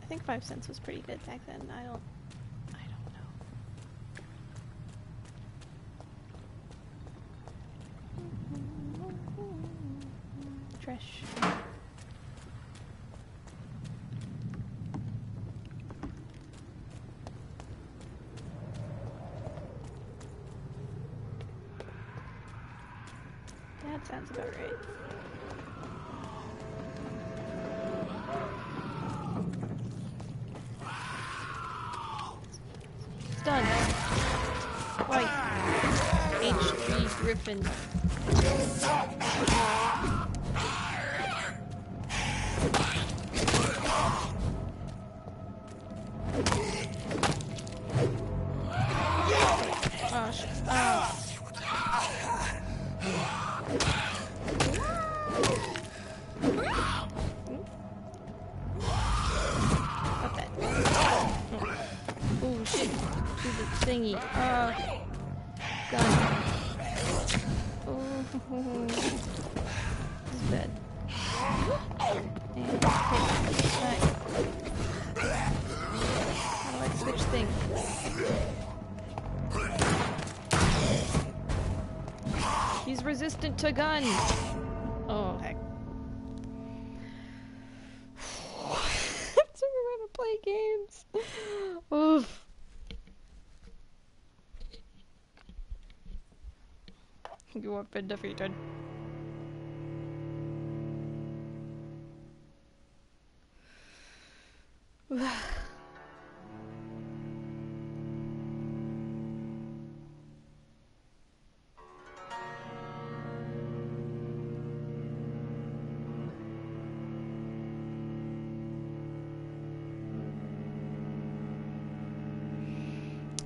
I think 5 cents was pretty good back then. I don't know. Trash. That sounds about right. It's done. White. H3 Griffin. Oh, shit. Oh. Got that. Oh, shit. To the thingy. Gun. Oh, this is bad. And take that. How do I switch things? He's resistant to guns. Oh, heck. That's a way to play games. Oof. You have been defeated.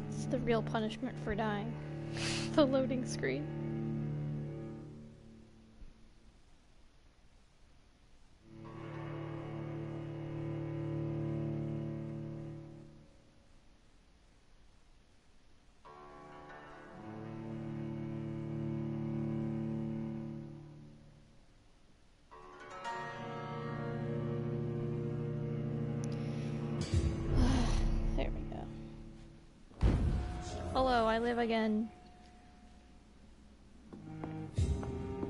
It's the real punishment for dying. The loading screen. Hello, I live again.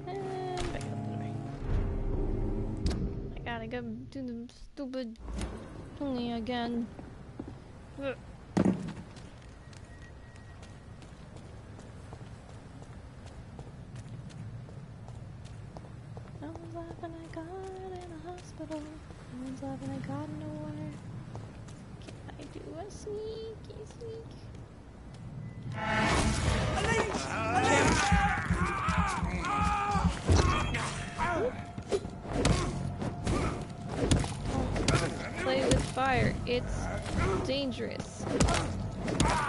And back up the way. I gotta go do the stupid thingy again. Ugh. No one's laughing at God in a hospital. No one's laughing at God nowhere. Can I do a sneaky sneak? Play with fire. It's dangerous.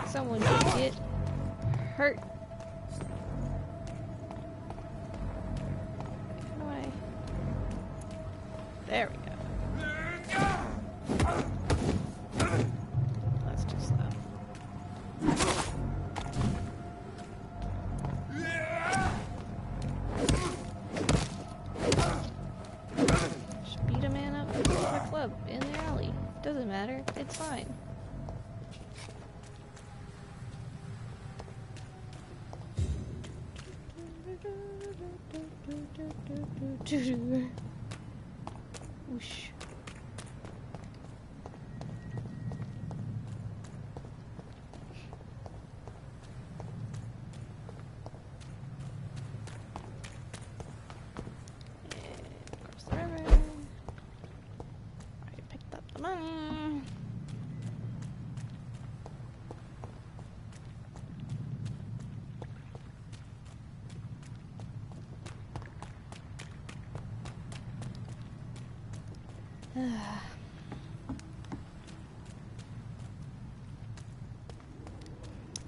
Someone could get hurt. How do I... There we go. That's too slow. Just beat a man up with a club in the alley. Doesn't matter. It's fine. Whoosh. Across the river. I picked up the money.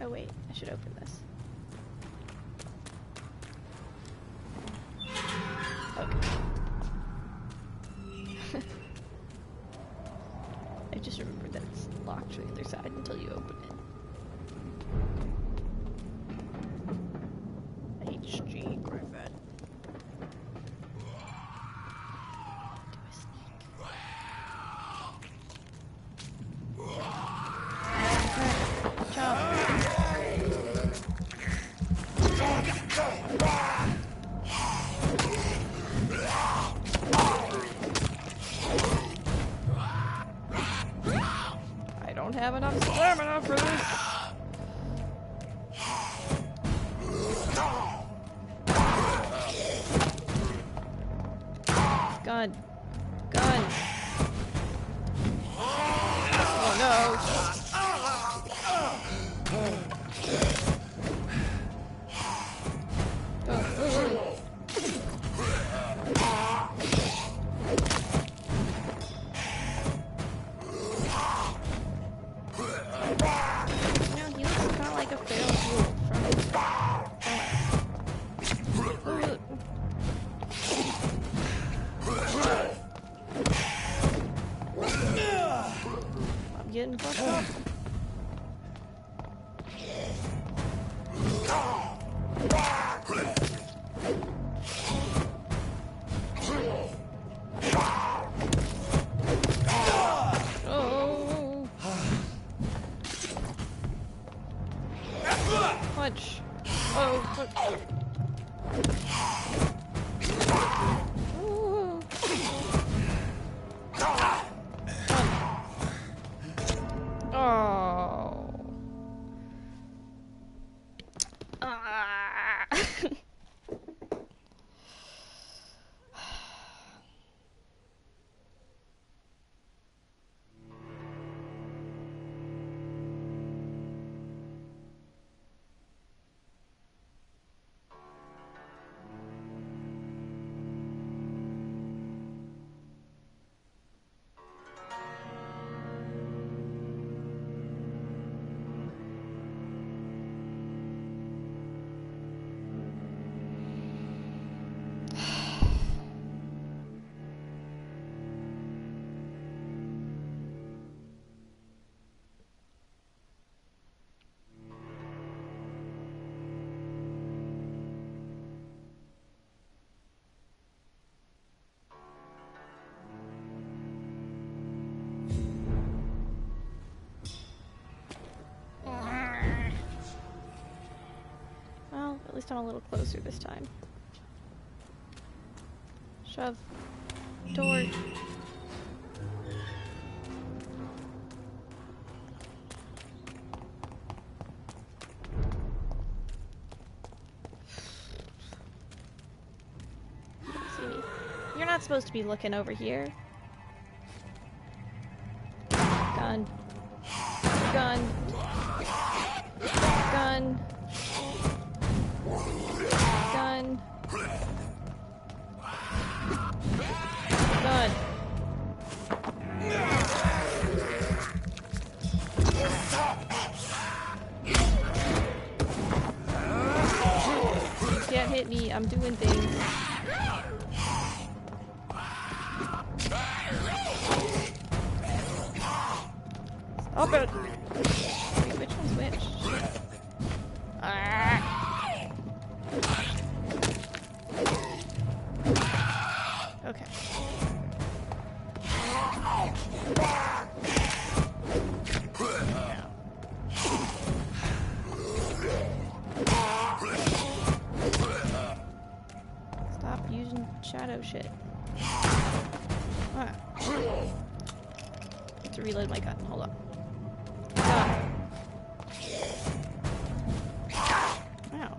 Oh wait, I should open this. Okay. I just remembered that it's locked to the other side until you open it. HG Griffin. I don't have enough stamina for this. Gun. Gun. Oh no. Getting fucked up. Oh. Punch. Oh. least I'm a little closer this time. Shove. Door. See me. You're not supposed to be looking over here. Gun. Gun. Gun. Gun. Gun. You can't hit me. I'm doing things. Stop it. Wait, which one's which? Okay. Stop using shadow shit. To reload my gun. Hold on. Ow.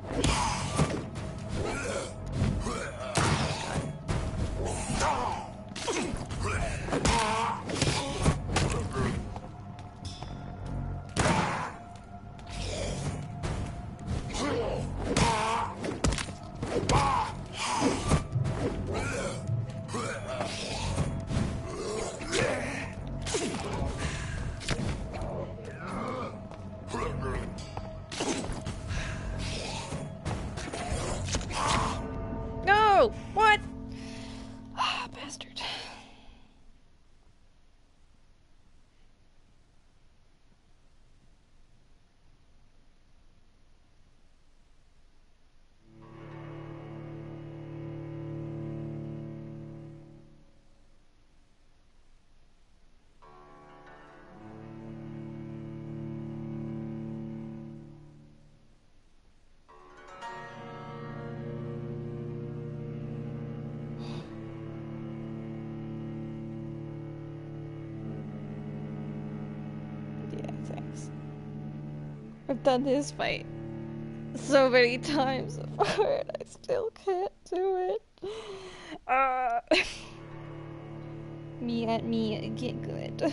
No! What? Ah, bastard. I've done this fight so many times before and I still can't do it. Me and me get good.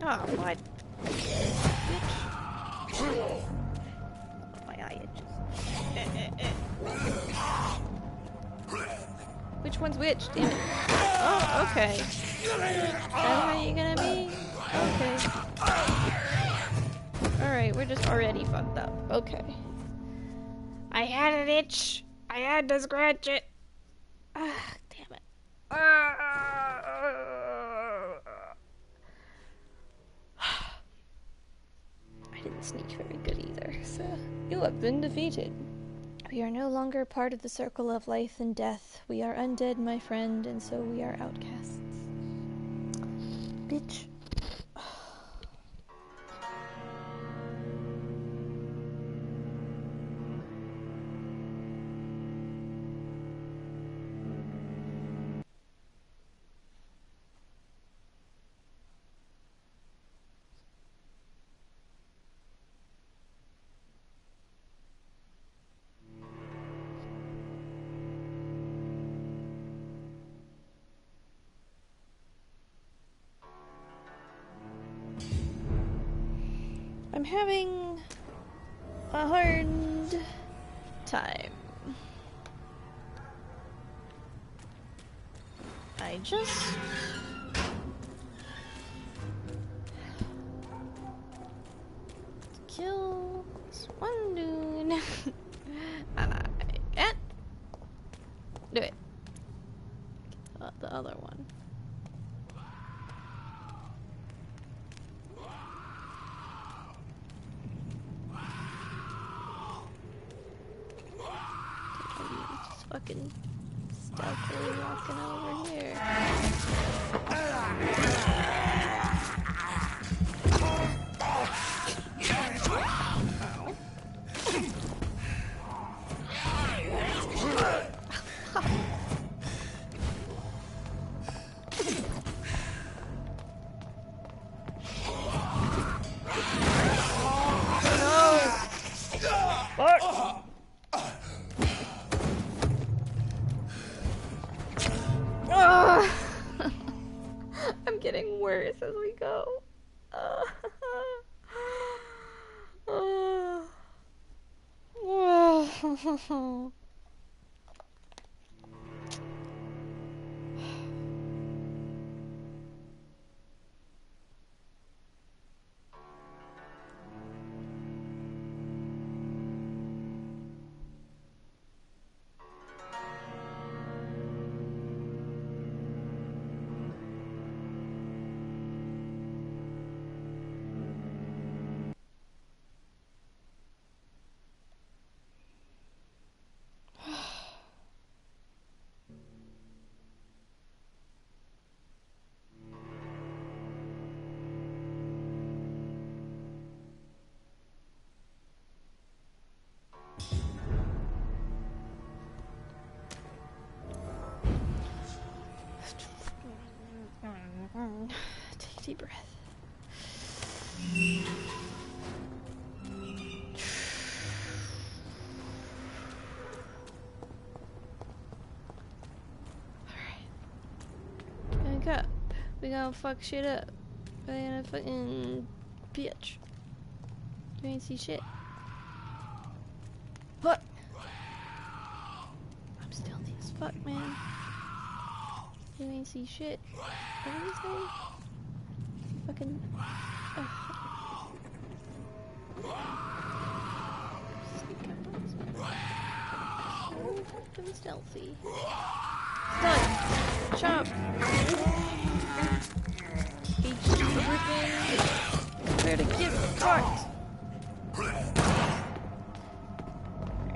Oh, what? My eye itches. Which one's which? Damn it. Oh, okay. Is that how you gonna be? Okay. Alright, we're just already fucked up. Okay. I had an itch. I had to scratch it. Ah, damn it. I didn't sneak very good either, so you have been defeated. We are no longer part of the circle of life and death. We are undead, my friend, and so we are outcasts. Bitch. I'm having a hard time. I just... kill this one dude. And I can't do it. The other one. Just fucking stealthily walking over here. I'm getting worse as we go. Take a deep breath. Alright. Wake up. We gonna fuck shit up. We gonna fucking bitch. You ain't see shit. What? I'm stealthy as fuck, man. You ain't see shit. What did he say? Fucking... So fucking stealthy. Stun! Chop! HD ripping! Where to get fucked!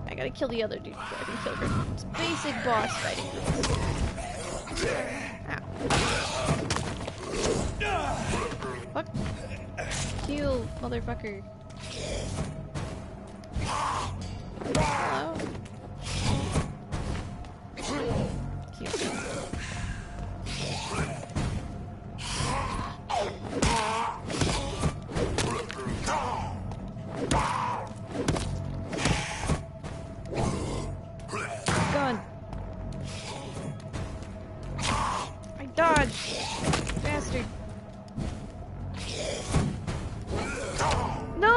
I gotta kill the other dude before I can kill her. It's basic boss fighting. Fuck. Heal, motherfucker. Hello? Cute. Gun. I dodged. Bastard. No!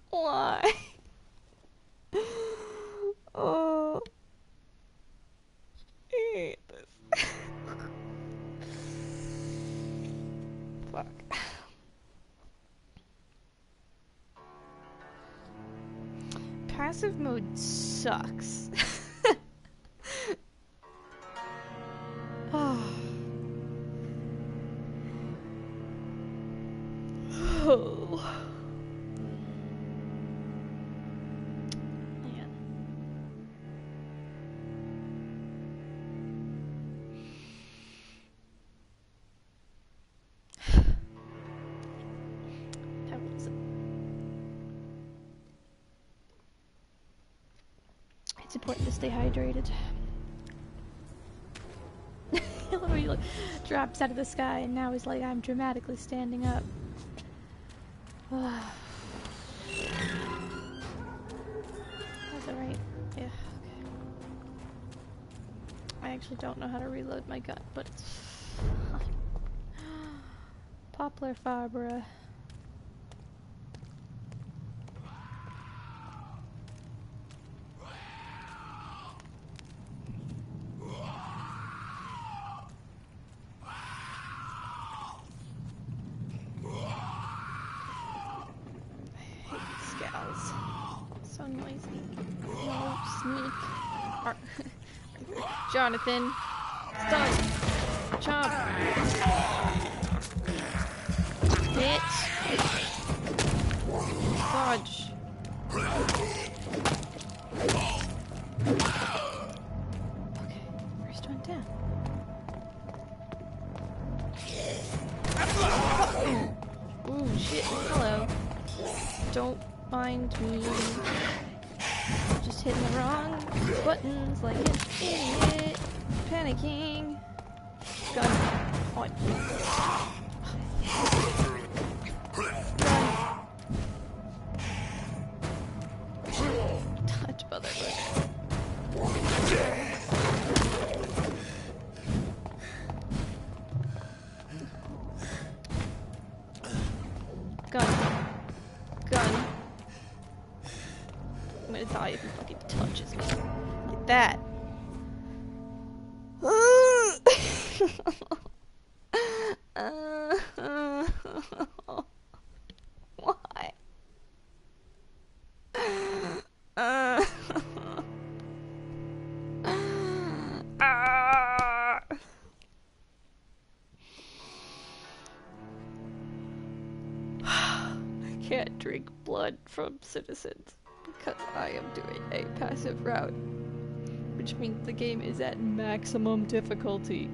Why? Oh. I hate this. Fuck. Passive mode sucks. Oh. Oh. Man. That was it. It's important to stay hydrated. He like, drops out of the sky and now he's like, I'm dramatically standing up. That's alright. Yeah, okay. I actually don't know how to reload my gun, but it's fine. Poplar Fabra. Jonathan. Stop. Chop. Bitch. Dodge. Okay, first one down. Oh shit, hello. Don't mind me. Just hitting the wrong buttons like an idiot. Panicking. Gun. Point. Touch motherfucker. Gun. Gun. I'm gonna die if he fucking touches me. Like that. Why? I can't drink blood from citizens because I am doing a passive route, which means the game is at maximum difficulty.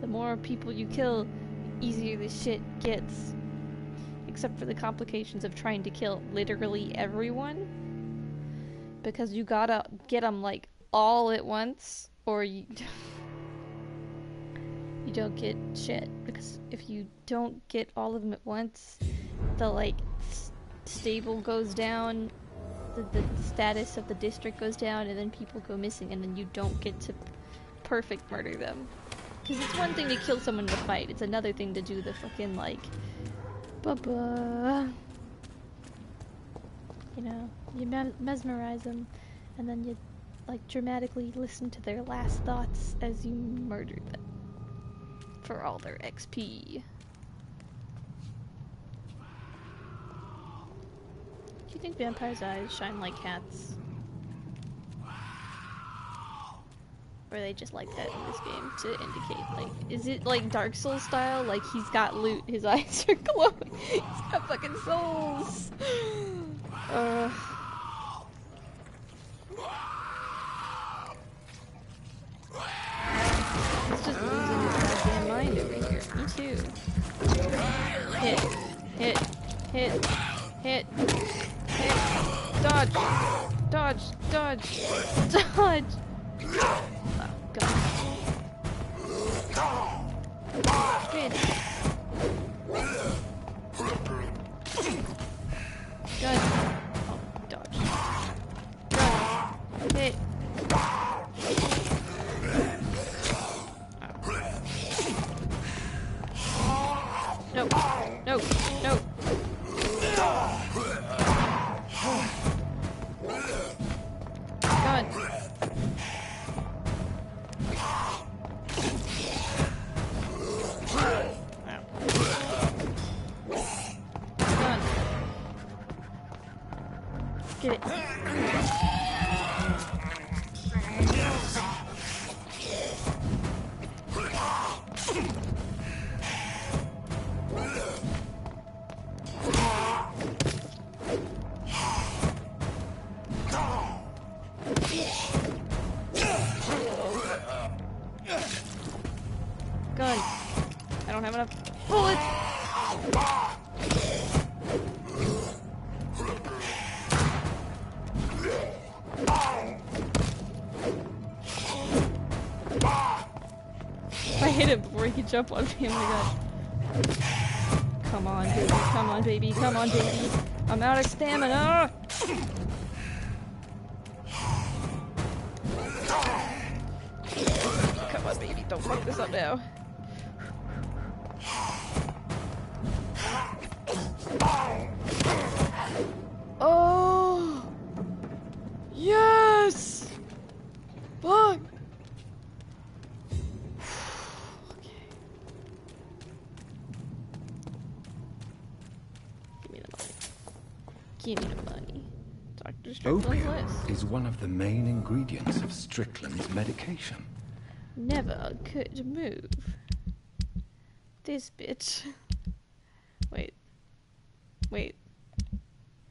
The more people you kill, the easier this shit gets. Except for the complications of trying to kill literally everyone. Because you gotta get them like all at once, or you don't get shit. Because if you don't get all of them at once, the like stable goes down, the status of the district goes down, and then people go missing, and then you don't get to perfect murder them. Because it's one thing to kill someone in a fight, it's another thing to do the fucking, like, ba-ba. You know, you mesmerize them, and then you, like, dramatically listen to their last thoughts as you murder them. For all their XP. Do you think vampires' eyes shine like cats? Or are they just like that in this game to indicate, like, is it like Dark Souls style? Like, he's got loot, his eyes are glowing, he's got fucking souls! He's just losing his goddamn mind over here. Me too. Hit. Hit. Hit. Hit. Hit. Dodge! Dodge! Dodge! Dodge! Oh, God. Good. Good. Oh, dodge. Dodge. Hit. No. No. No. God. Get it. Gun. I don't have enough bullets. I hit him before he could jump on me. Oh my god. Come on, baby. Come on, baby. Come on, baby. I'm out of stamina. Come on, baby. Don't fuck this up now. Oh! Yes! Fuck! Okay. Give me the money. Give me the money. Dr. to Strickland's Opium list. is one of the main ingredients of Strickland's medication. Never could move. This bitch. Wait.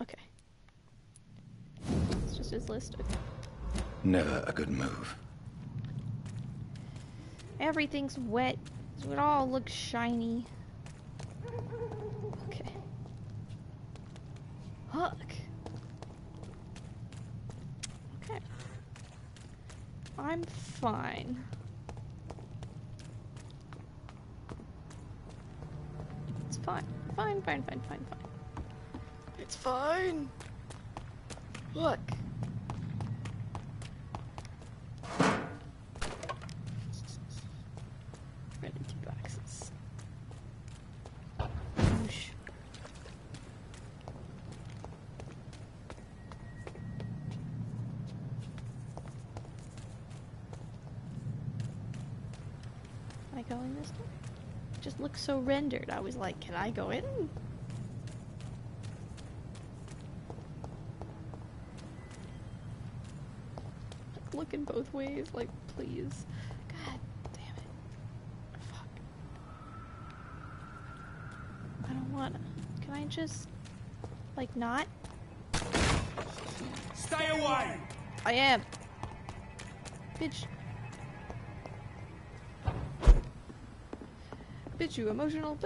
Okay. It's just his list. Okay. Never a good move. Everything's wet, so it all looks shiny. Okay. Fuck. Okay. I'm fine. It's fine. Fine. It's fine. Look. Red into boxes. Whoosh. Can I go in this door? It just looks so rendered. I was like, can I go in? Looking both ways, like, please. God damn it. Fuck. I don't wanna. Can I just, like, not? Stay away! I am. Bitch. Bitch, you emotional.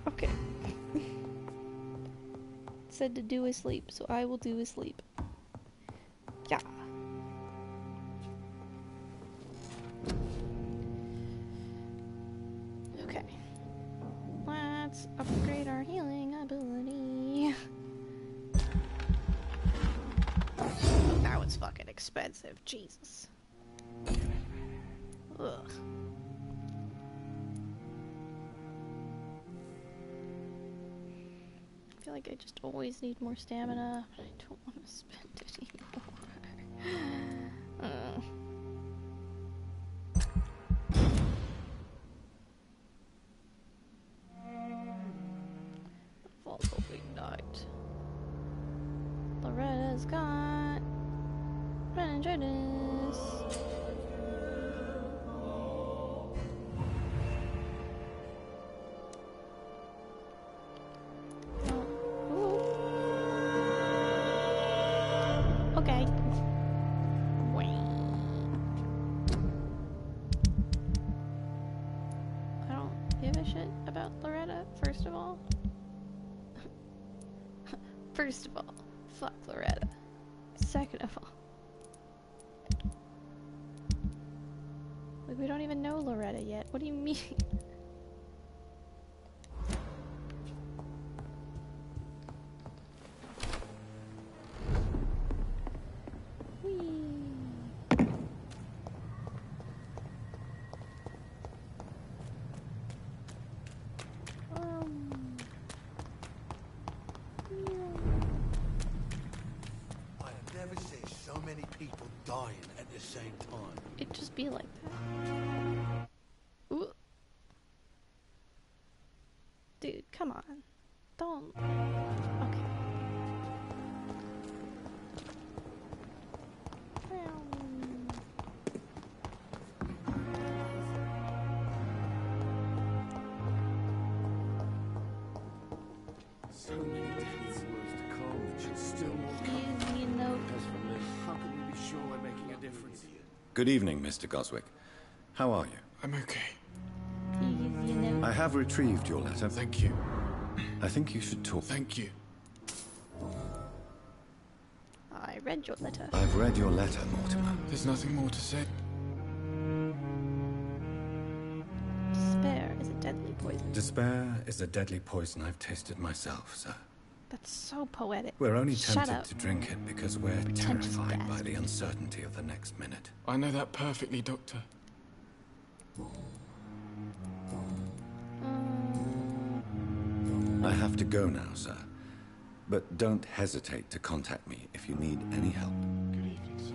Okay. Said to do is sleep, so I will do is sleep. Yeah. Okay. Let's upgrade our healing ability. Oh, that was fucking expensive. Jesus. Ugh. I feel like I just always need more stamina, but I don't want to spend it anymore. False hoping not. Loretta's got meningitis. Okay. Wait. I don't give a shit about Loretta, first of all. First of all, fuck Loretta. Second of all, like, we don't even know Loretta yet. What do you mean? It'd just be like that. Ooh. Dude, come on. Don't. Okay. So many deaths words to calm, but she's still more You know. As for me, how can we be sure we're making a difference? Good evening, Mr. Goswick. How are you? I'm okay. You know. I have retrieved your letter. Thank you. I think you should talk. Thank you. I read your letter. I've read your letter, Mortimer. There's nothing more to say. Despair is a deadly poison. Despair is a deadly poison I've tasted myself, sir. That's so poetic. We're only Shut tempted up. to drink it because we're terrified by the uncertainty of the next minute. I know that perfectly, Doctor. I have to go now, sir. But don't hesitate to contact me if you need any help. Good evening, sir.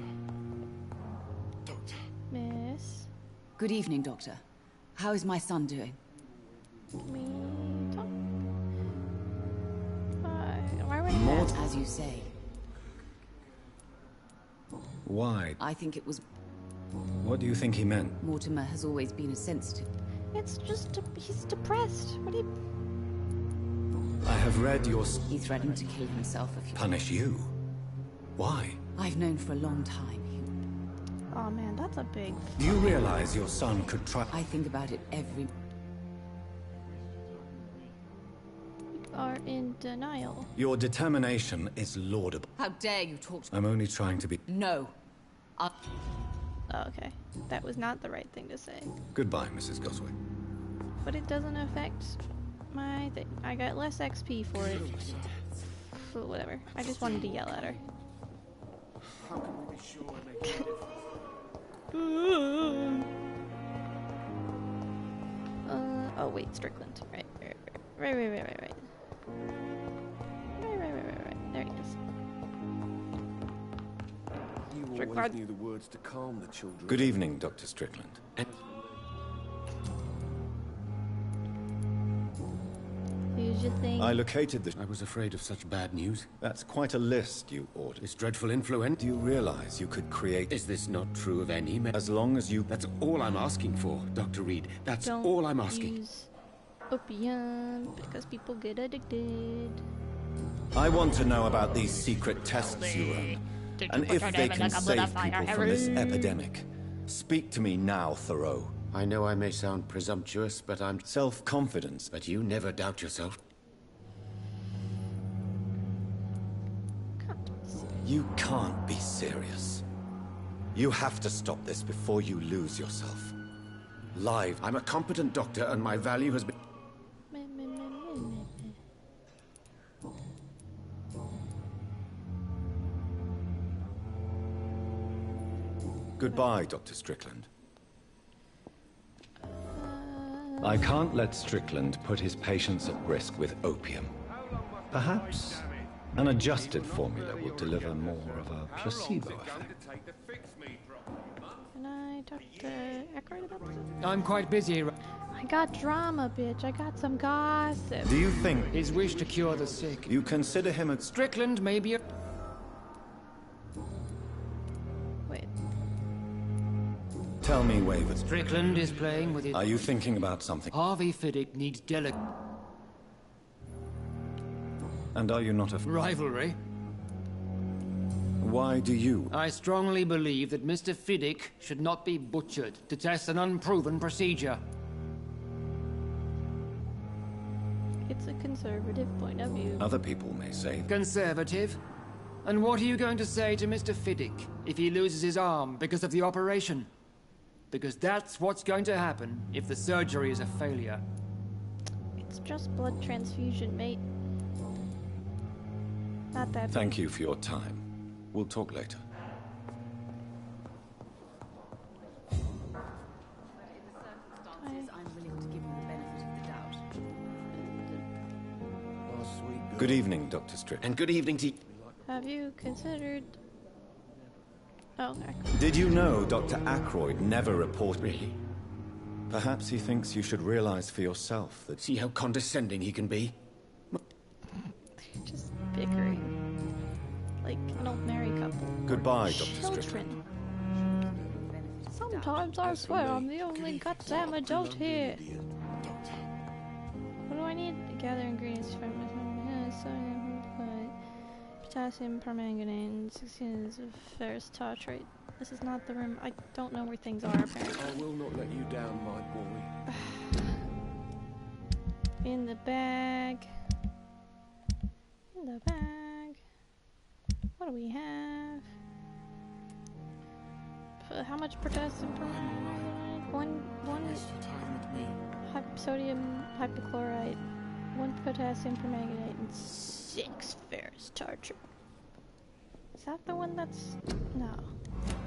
Doctor. Miss. Good evening, Doctor. How is my son doing? Me talk. Why would More as you say. Why? I think it was... What do you think he meant? Mortimer has always been a sensitive... It's just... he's depressed. What do you... I have read your... He threatened to kill himself if you... Punish you? Why? I've known for a long time. Oh man, that's a big... Do you realize your son could try... I think about it every... You are in denial. Your determination is laudable. How dare you talk to... I'm only trying to be... No. Oh, okay. That was not the right thing to say. Goodbye, Mrs. Goswick. But it doesn't affect my thing. I got less XP for it. Whatever. I just wanted to yell at her. How can we be sure it makes a difference? Oh wait, Strickland. Right. Right. There he is. You always Strickland. knew the words to calm the children. Good evening, Dr. Strickland. Here's your thing. I located the... I was afraid of such bad news. That's quite a list you ordered. This dreadful influenza. Do you realize you could create... Is this not true of any As long as you... That's all I'm asking for, Dr. Reed. That's Don't all I'm asking. Use opium because people get addicted. I want to know about these secret tests you run. And if they can save people from this epidemic. Speak to me now, Thoreau. I know I may sound presumptuous, but I'm... Self-confidence. But you never doubt yourself. You can't be serious. You have to stop this before you lose yourself. Live. I'm a competent doctor, and my value has been... Goodbye, Dr. Strickland. I can't let Strickland put his patients at risk with opium. Perhaps an adjusted formula will deliver more of a placebo effect. Can I talk to Aykroyd about this? I'm quite busy. I got drama, bitch. I got some gossip. Do you think His wish to cure the sick. you consider him a... Strickland may be a... Wait. Tell me, Waver. Strickland is playing with it. Are you thinking about something? Harvey Fiddick needs And are you not a... rivalry. Why do you... I strongly believe that Mr. Fiddick should not be butchered to test an unproven procedure. It's a conservative point of view. Other people may say... Conservative? And what are you going to say to Mr. Fiddick if he loses his arm because of the operation? Because that's what's going to happen if the surgery is a failure. It's just blood transfusion, mate. Not that Thank you for your time. We'll talk later. I'm willing to give you the benefit of the doubt. Good evening, Dr. Strickland. And good evening to... Have you considered... Oh, okay. Did you know Dr. Aykroyd never reported... Really? Perhaps he thinks you should realize for yourself that... See how condescending he can be? Just bickering. Like an old married couple. Goodbye, Dr. Strickland. Sometimes I swear I'm the only goddamn adult here. What do I need? Gather ingredients from sodium, potassium permanganate, 6 units of ferrous tartrate. This is not the room. I don't know where things are, apparently. I will not let you down, my boy. In the bag. In the bag. What do we have? How much potassium permanganate? One sodium hypochlorite, 1 potassium permanganate, and 6 ferrous tartrate. Is that the one that's... No.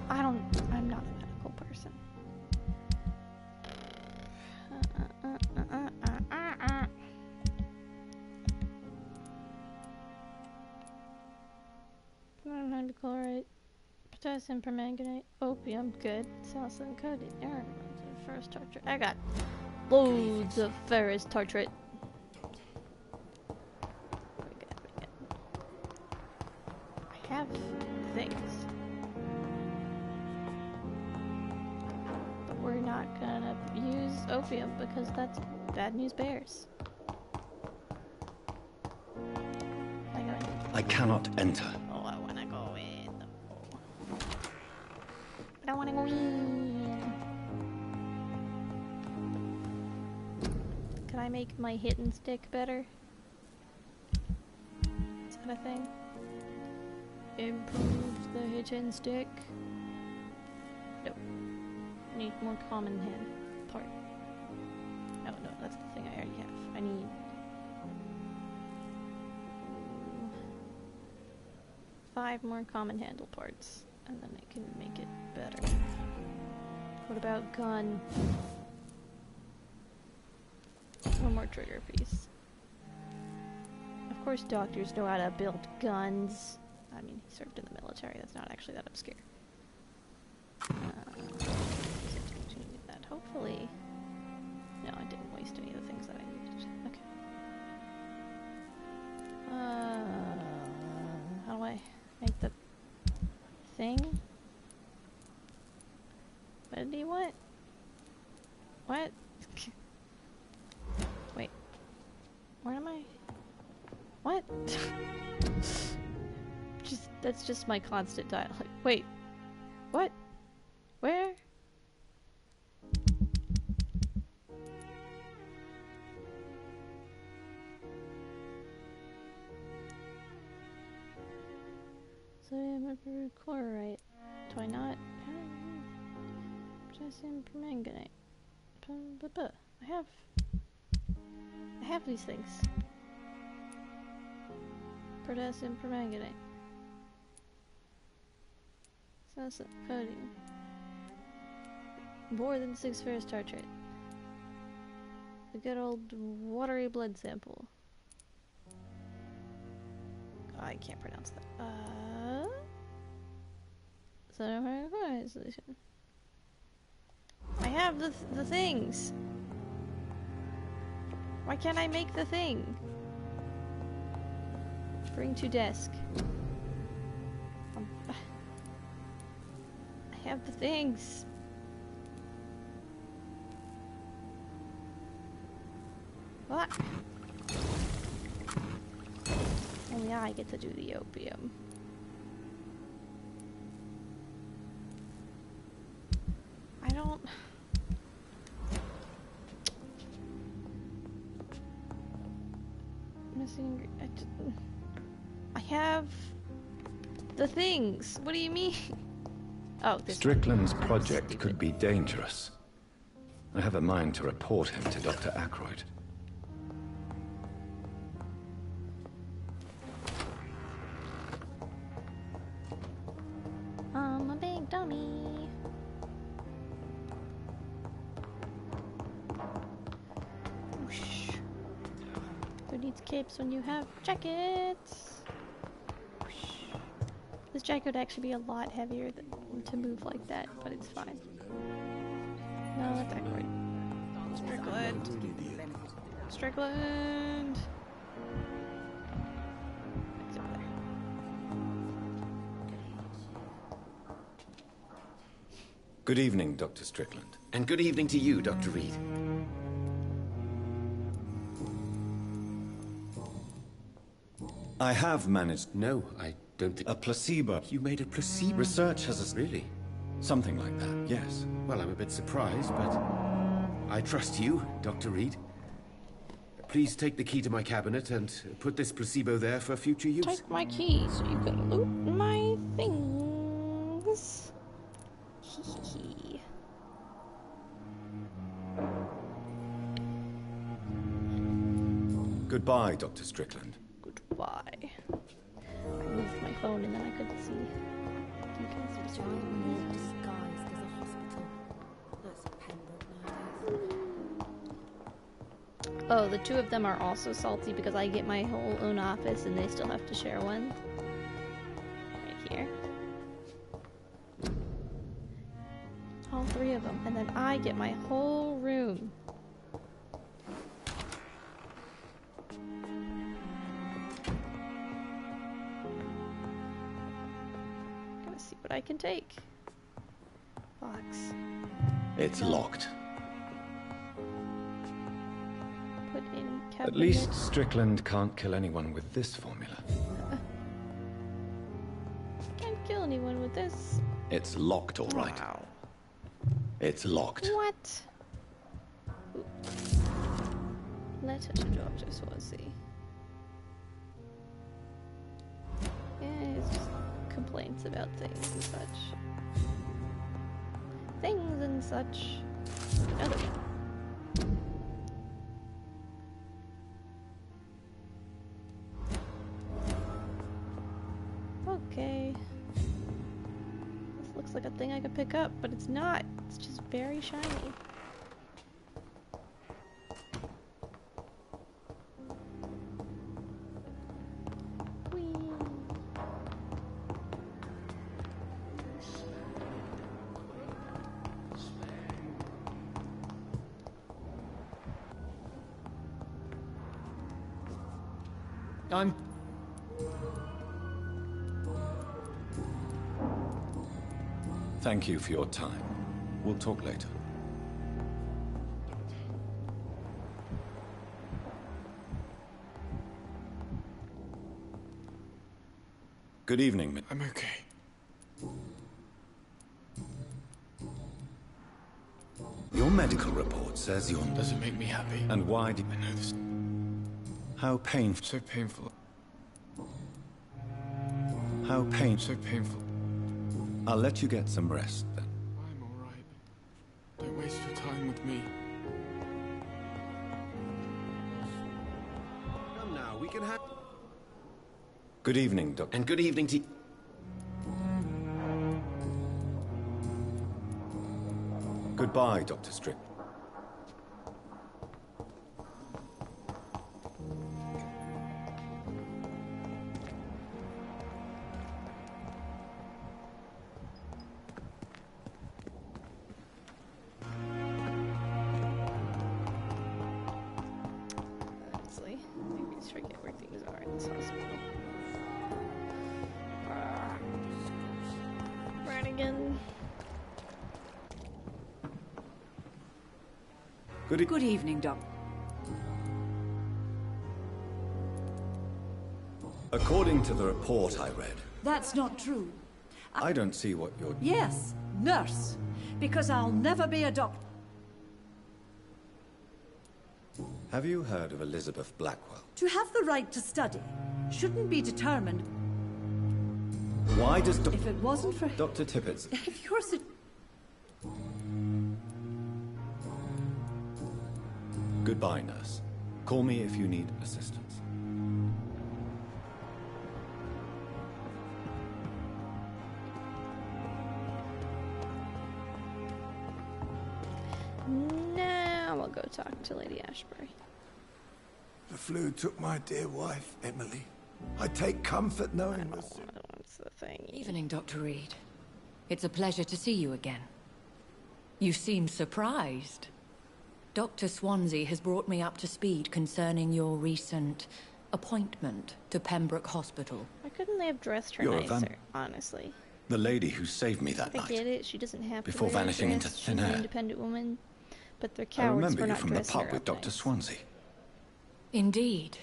I'm not a medical person. Potassium permanganate, opium, good. Salsa coated iron, ferrous tartrate. I got loads of ferrous tartrate. I have things. But we're not gonna use opium because that's bad news bears. I cannot enter. Oh, I wanna go in. I don't wanna go in. Can I make my hit and stick better? Is that a thing? Improve the hit and stick. Nope. Need more common hand part. No, that's the thing I already have. I need 5 more common handle parts, and then I can make it better. What about gun? 1 more trigger piece. Of course doctors know how to build guns. I mean, he served in the military, that's not actually that obscure. That hopefully... No, I didn't waste any of the things that I needed. Okay. How do I make the thing? What did he want? What? Wait. Where am I? What? That's just my constant dialogue. Wait. What? Where? Sodium chloride. Do I not? Potassium permanganate. I have these things. Potassium permanganate. Salsa coating. More than 6 ferrous tartrate. The good old watery blood sample. Oh, I can't pronounce that. Solution. I have the things. Why can't I make the thing? Bring to desk. I have the things. What? Only I get to do the opium. I don't... Missing... I have... the things! What do you mean? Oh, this Strickland's project could be dangerous. I have a mind to report him to Dr. Aykroyd. I'm a big dummy. Whoosh. Who needs capes when you have jackets? Whoosh. This jacket would actually be a lot heavier to move like that, but it's fine. No, that's Aykroyd. Strickland. Strickland. It's over there. Good evening, Dr. Strickland. And good evening to you, Dr. Reed. I have managed... No, I don't think... A placebo. You made a placebo? Research has... Really? Something like that, yes. Well, I'm a bit surprised, but... I trust you, Dr. Reed. Please take the key to my cabinet and put this placebo there for future use. Take my key so you can loot my things. Hee. Goodbye, Dr. Strickland. Goodbye. I moved my phone and then I couldn't see. You guys are so disguised as a hospital. That's Pembroke nowadays. Oh, the 2 of them are also salty because I get my whole own office and they still have to share one. Right here. of them, and then I get my whole room. Gonna see what I can take. Box. It's locked. Put in cabinet. At least Strickland can't kill anyone with this formula. Can't kill anyone with this. It's locked, all right. Wow. It's locked. What? Ooh. Letter to Dr. Swansea. Yeah, it's just complaints about things and such. Things and such. Another one. Okay. This looks like a thing I could pick up, but it's not. It's just very shiny. Whee. Thank you for your time. We'll talk later. Good evening. I'm okay. Your medical report says you're... Doesn't make me happy. And why did... I know this. How painful... So painful. How painful... So painful. I'll let you get some rest, then. I'm alright. Don't waste your time with me. Come now, we can have... Good evening, Doctor. And good evening to... Goodbye, Dr. Strick. Honestly, I just forget where things are in this hospital. Brannigan. Good evening, Doc. According to the report I read... That's not true. I don't see what you're... Yes, nurse. Because I'll never be a doctor. Have you heard of Elizabeth Blackwell? To have the right to study shouldn't be determined... Why does If it wasn't for... Dr. Tippett's... If you're so... Goodbye, nurse. Call me if you need assistance. Now I'll go talk to Lady Ashbury. The flu took my dear wife, Emily. I take comfort knowing this. What's the thing? Evening, Dr. Reed. It's a pleasure to see you again. You seem surprised. Dr. Swansea has brought me up to speed concerning your recent appointment to Pembroke Hospital. Why couldn't they have dressed her You're a nicer, honestly? The lady who saved me that I night. get it, she doesn't have before to wear vanishing a into dress. thin She's air. an independent woman, but they're I cowards remember for you not from the dressing pub her with up Dr. nice. Swansea. Indeed.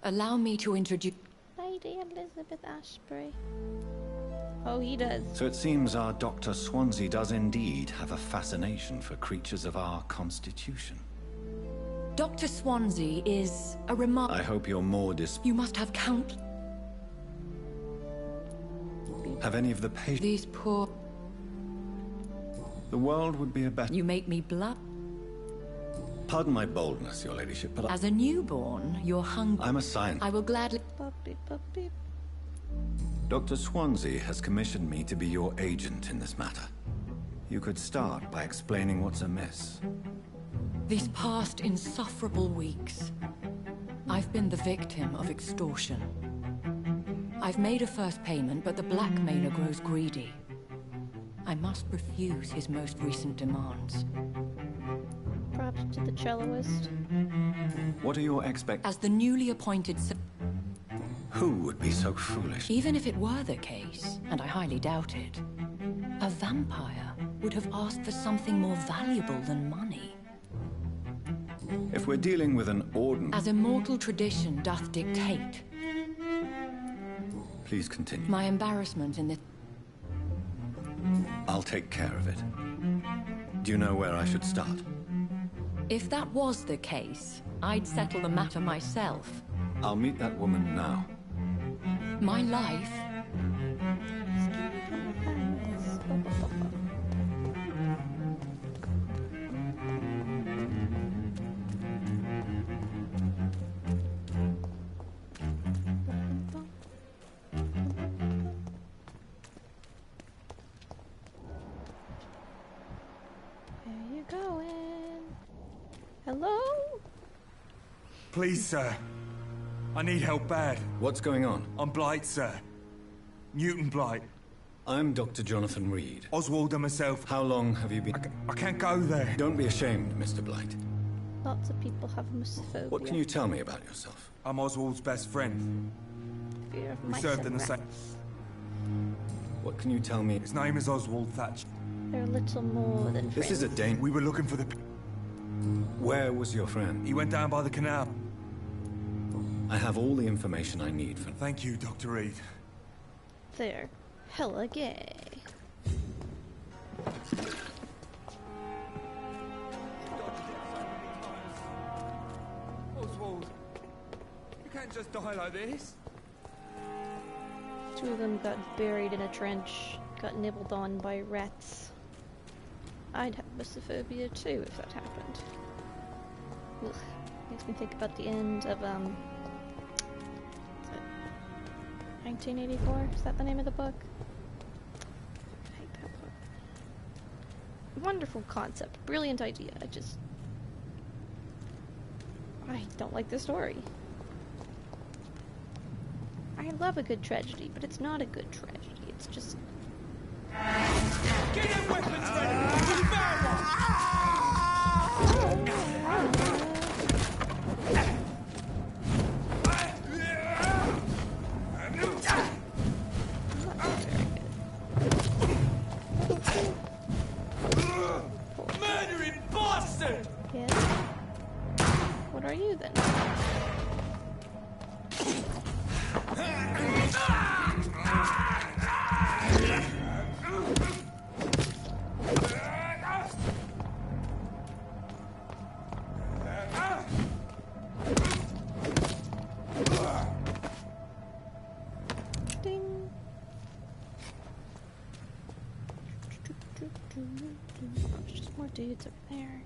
Allow me to introduce... Lady Elizabeth Ashbury. Oh, he does. So it seems our Dr. Swansea does indeed have a fascination for creatures of our constitution. Dr. Swansea is a remark... I hope you're more You must have count... Have any of the patients... These poor... The world would be a better... You make me blush. Pardon my boldness, your ladyship, but As a newborn, you're hungry. I'm a scientist. I will gladly... Puppy, puppy. Dr. Swansea has commissioned me to be your agent in this matter. You could start by explaining what's amiss. These past insufferable weeks, I've been the victim of extortion. I've made a first payment, but the blackmailer grows greedy. I must refuse his most recent demands. Props to the celloist. What are your expectations? As the newly appointed... Who would be so foolish? Even if it were the case, and I highly doubt it, a vampire would have asked for something more valuable than money. If we're dealing with an ordinary... As immortal tradition doth dictate. Please continue. My embarrassment in this... I'll take care of it. Do you know where I should start? If that was the case, I'd settle the matter myself. I'll meet that woman now. My life... Where you going? Hello? Please, sir. I need help bad. What's going on? I'm Blight, sir. Newton Blight. I'm Dr. Jonathan Reed. Oswald and myself. How long have you been... I can't go there. Don't be ashamed, Mr. Blight. Lots of people have mysophobia. What can you tell me about yourself? I'm Oswald's best friend. Fear of We mice served and in the same... rats. What can you tell me? His name is Oswald Thatcher. They're little more than friends. This is a danger. We were looking for the... Where was your friend? He went down by the canal. I have all the information I need for... Thank you, Dr. Reed. They're hella gay. Oswald, you can't just die like this. Two of them got buried in a trench, got nibbled on by rats. I'd have mysophobia too if that happened. Ugh. Makes me think about the end of, 1984? Is that the name of the book? I hate that book. Wonderful concept. Brilliant idea. I don't like the story. I love a good tragedy, but it's not a good tragedy. It's just... Get your weapons ready! For the bad Murdering bastard! Yes? What are you then? Ding. There's just more dudes over there.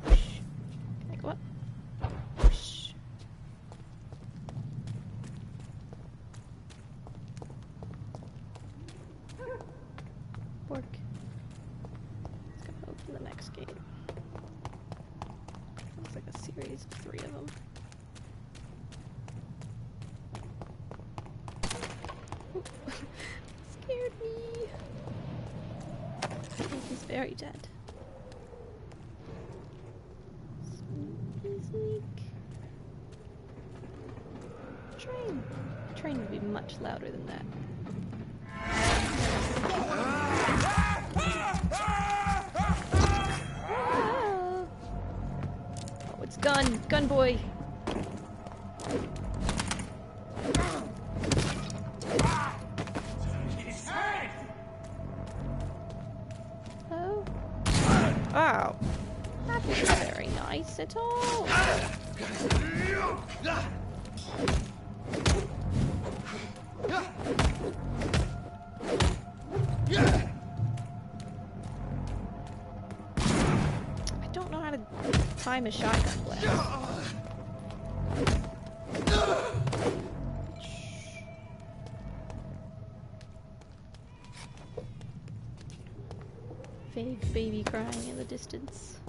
Can I go up? Whoosh. Bork. Let's go open the next gate. Looks like a series of 3 of them. Scared me. I think he's very dead. Sneaky sneak. Train. A train would be much louder than that. Ah. Oh, it's gun boy. Oh. Wow. That's not very nice at all. I don't know how to time a shotgun blast. Vague baby crying in the distance.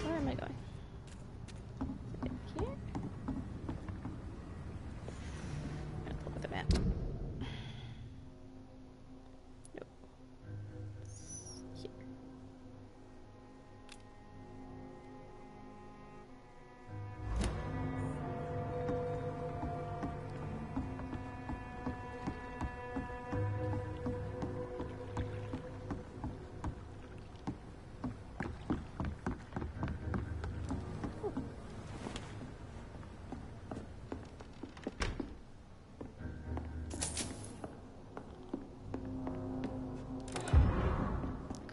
Where am I going? Back here? I'm gonna pull up the map. Nope. It's here.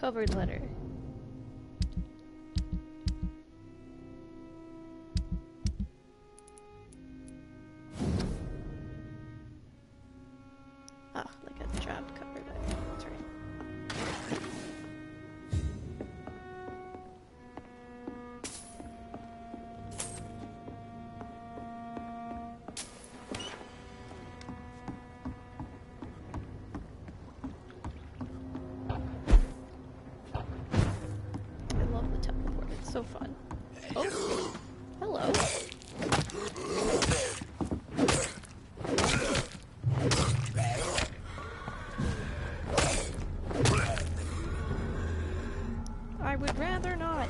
Covered letter. Oh, like a job cover letter. That's right. I love the teleport. It's so fun. Oh, hello. I would rather not.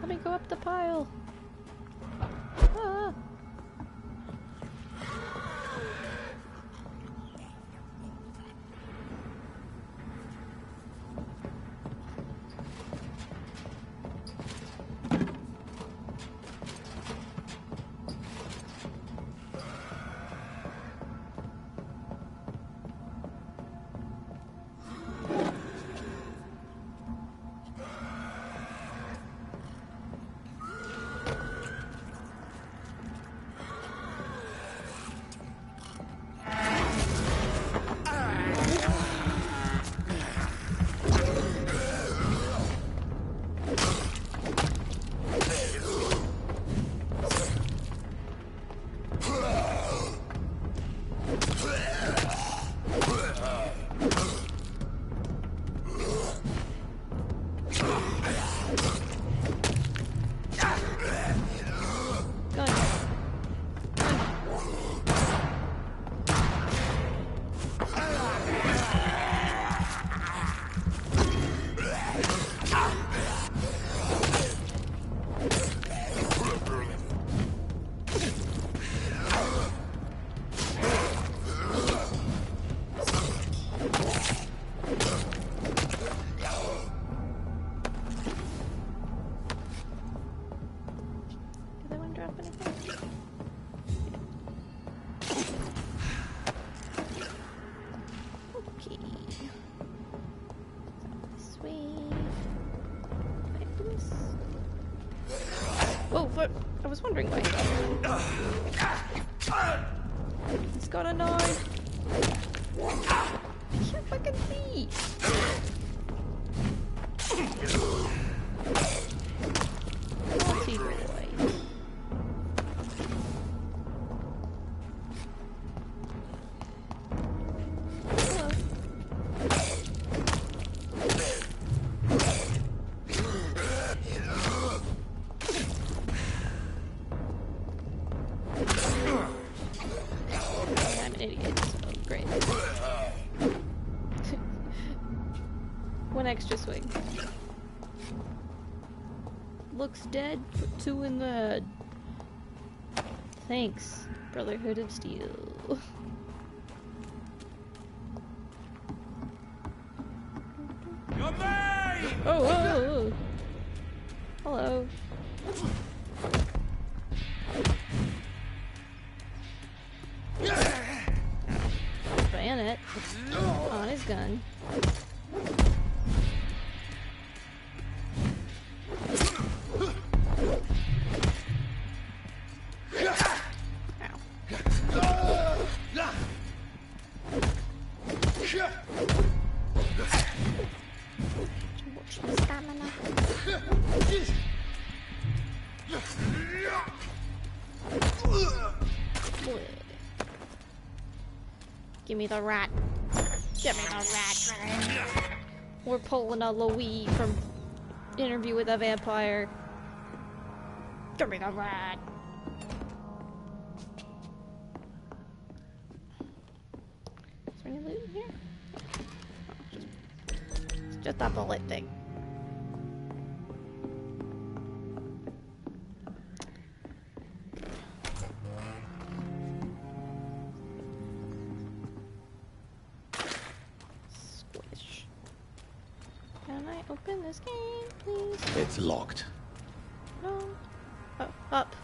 Let me go up the pile. Ah. I was wondering why. He's got a knife. I can't fucking see. Naughty boy. Extra swing. Looks dead. Put 2 in the. Thanks, Brotherhood of Steel. Oh. Hello. Bayonet on his gun. Give me the rat. Give me the rat. We're pulling a Louis from Interview with a Vampire. Give me the rat. Is there any loot in here? It's just a bullet thing. Squish. Can I open this game, please? It's locked. No. Oh, up.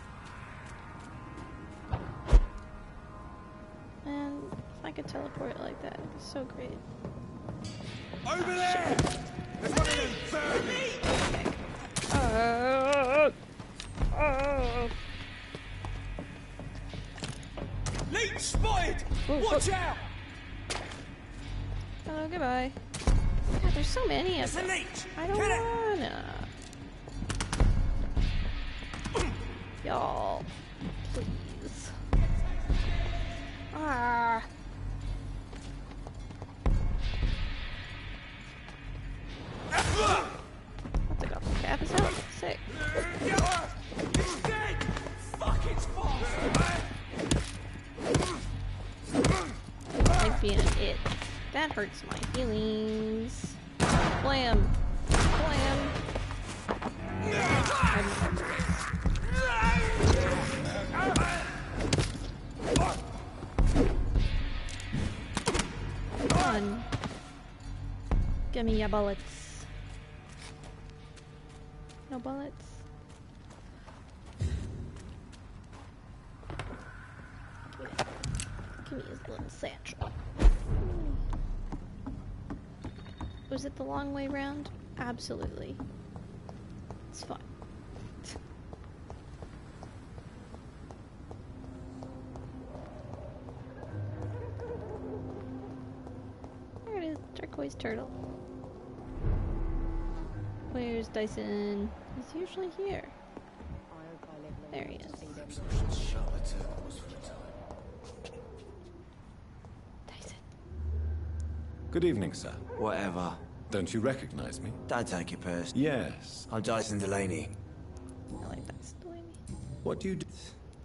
And if I could teleport like that, it'd be so great. Over there! There's one of them vermin! Leech spotted! Watch out! Oh, goodbye. God, there's so many of them. It's a leech! I don't wanna. Y'all, please. Ah. What's it got? Cap is out. Sick. It's dead! Fuck, it's fast! Like being an it. That hurts my feelings. Blam. Blam. Come on. Give me your bullets. No bullets. Give me his little satchel. Was it the long way round? Absolutely. It's fun. There it is, turquoise turtle. Where's Dyson? He's usually here. There he is. Dyson. Good evening, sir. Whatever. Don't you recognize me? Don't take it personally. Yes. I'm Dyson Delaney. I like that Delaney. What do you do?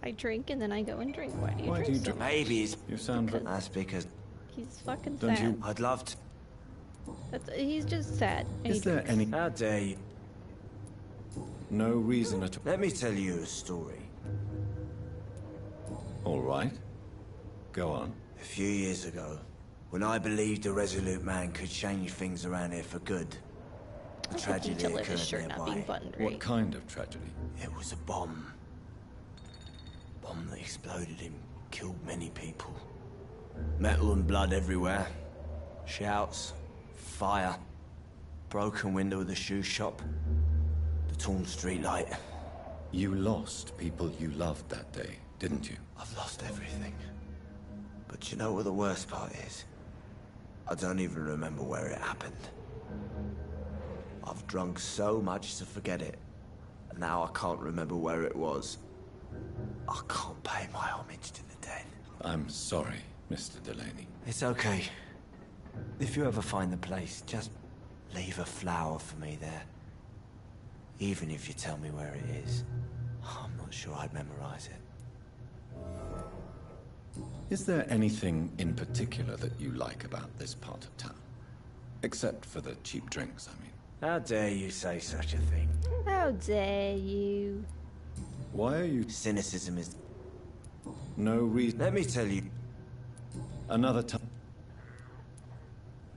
I drink and then I go and drink. Why do you Why drink? do you so drink? much? Maybe it's... You sound... That's because... He's fucking Don't sad. you... I'd love to... He's just sad. And Is there any... How dare you? No reason at all. Let me tell you a story. All right. Go on. A few years ago, when I believed a resolute man could change things around here for good, a tragedy occurred nearby. What kind of tragedy? It was a bomb. Bomb that exploded and killed many people. Metal and blood everywhere. Shouts, fire, broken window of the shoe shop, the torn street light. You lost people you loved that day, didn't you? I've lost everything. But you know what the worst part is? I don't even remember where it happened. I've drunk so much to forget it, and now I can't remember where it was. I can't pay my homage to the dead. I'm sorry, Mr. Delaney. It's okay. If you ever find the place, just leave a flower for me there. Even if you tell me where it is. I'm not sure I'd memorize it. Is there anything in particular that you like about this part of town? Except for the cheap drinks, I mean. How dare you say such a thing? How dare you? Why are you... Cynicism is... No reason... Let me tell you... Another time...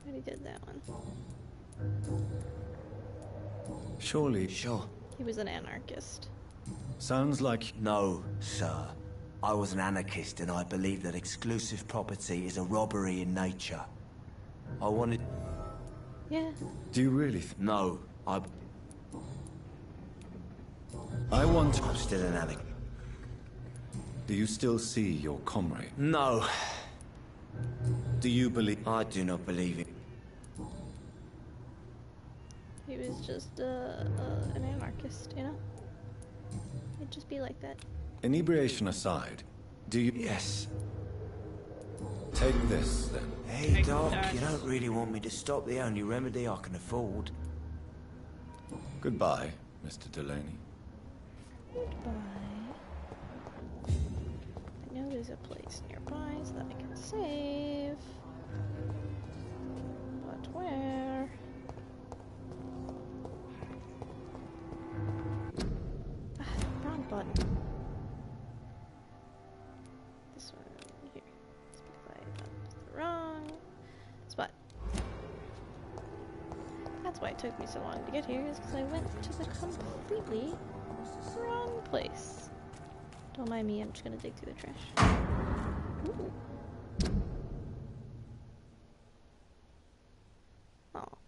I already did that one. Surely... Sure. He was an anarchist. Sounds like... No, sir. I was an anarchist and I believe that exclusive property is a robbery in nature. I wanted... Yeah. Do you really No, I want... I'm still an addict. Do you still see your comrade? No. Do you believe... I do not believe it. He was just an anarchist, you know? He'd just be like that. Inebriation aside, do you... Yes. Take this, then. Hey, Doc, you don't really want me to stop the only remedy I can afford. Goodbye, Mr. Delaney. Goodbye. I know there's a place nearby so that I can save. But where? Ah, wrong button. This one here. It's because I thought it was the wrong spot. That's why it took me so long to get here, is because I went to the completely wrong place. Don't mind me, I'm just gonna dig through the trash. Ooh. Oh.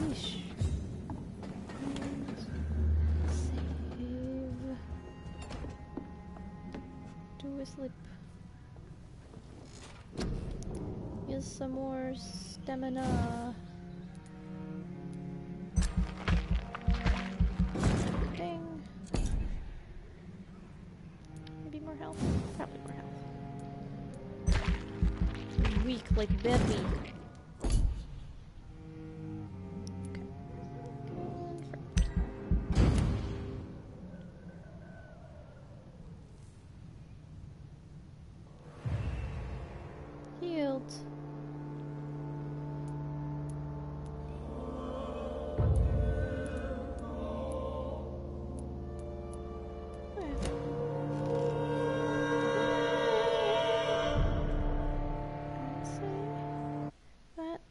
Yeesh. Save. Do a slip. Use some more stamina. Ding. Maybe more health? Probably more health. Weak like Vampyr. Healed.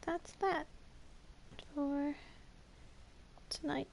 That's that for tonight.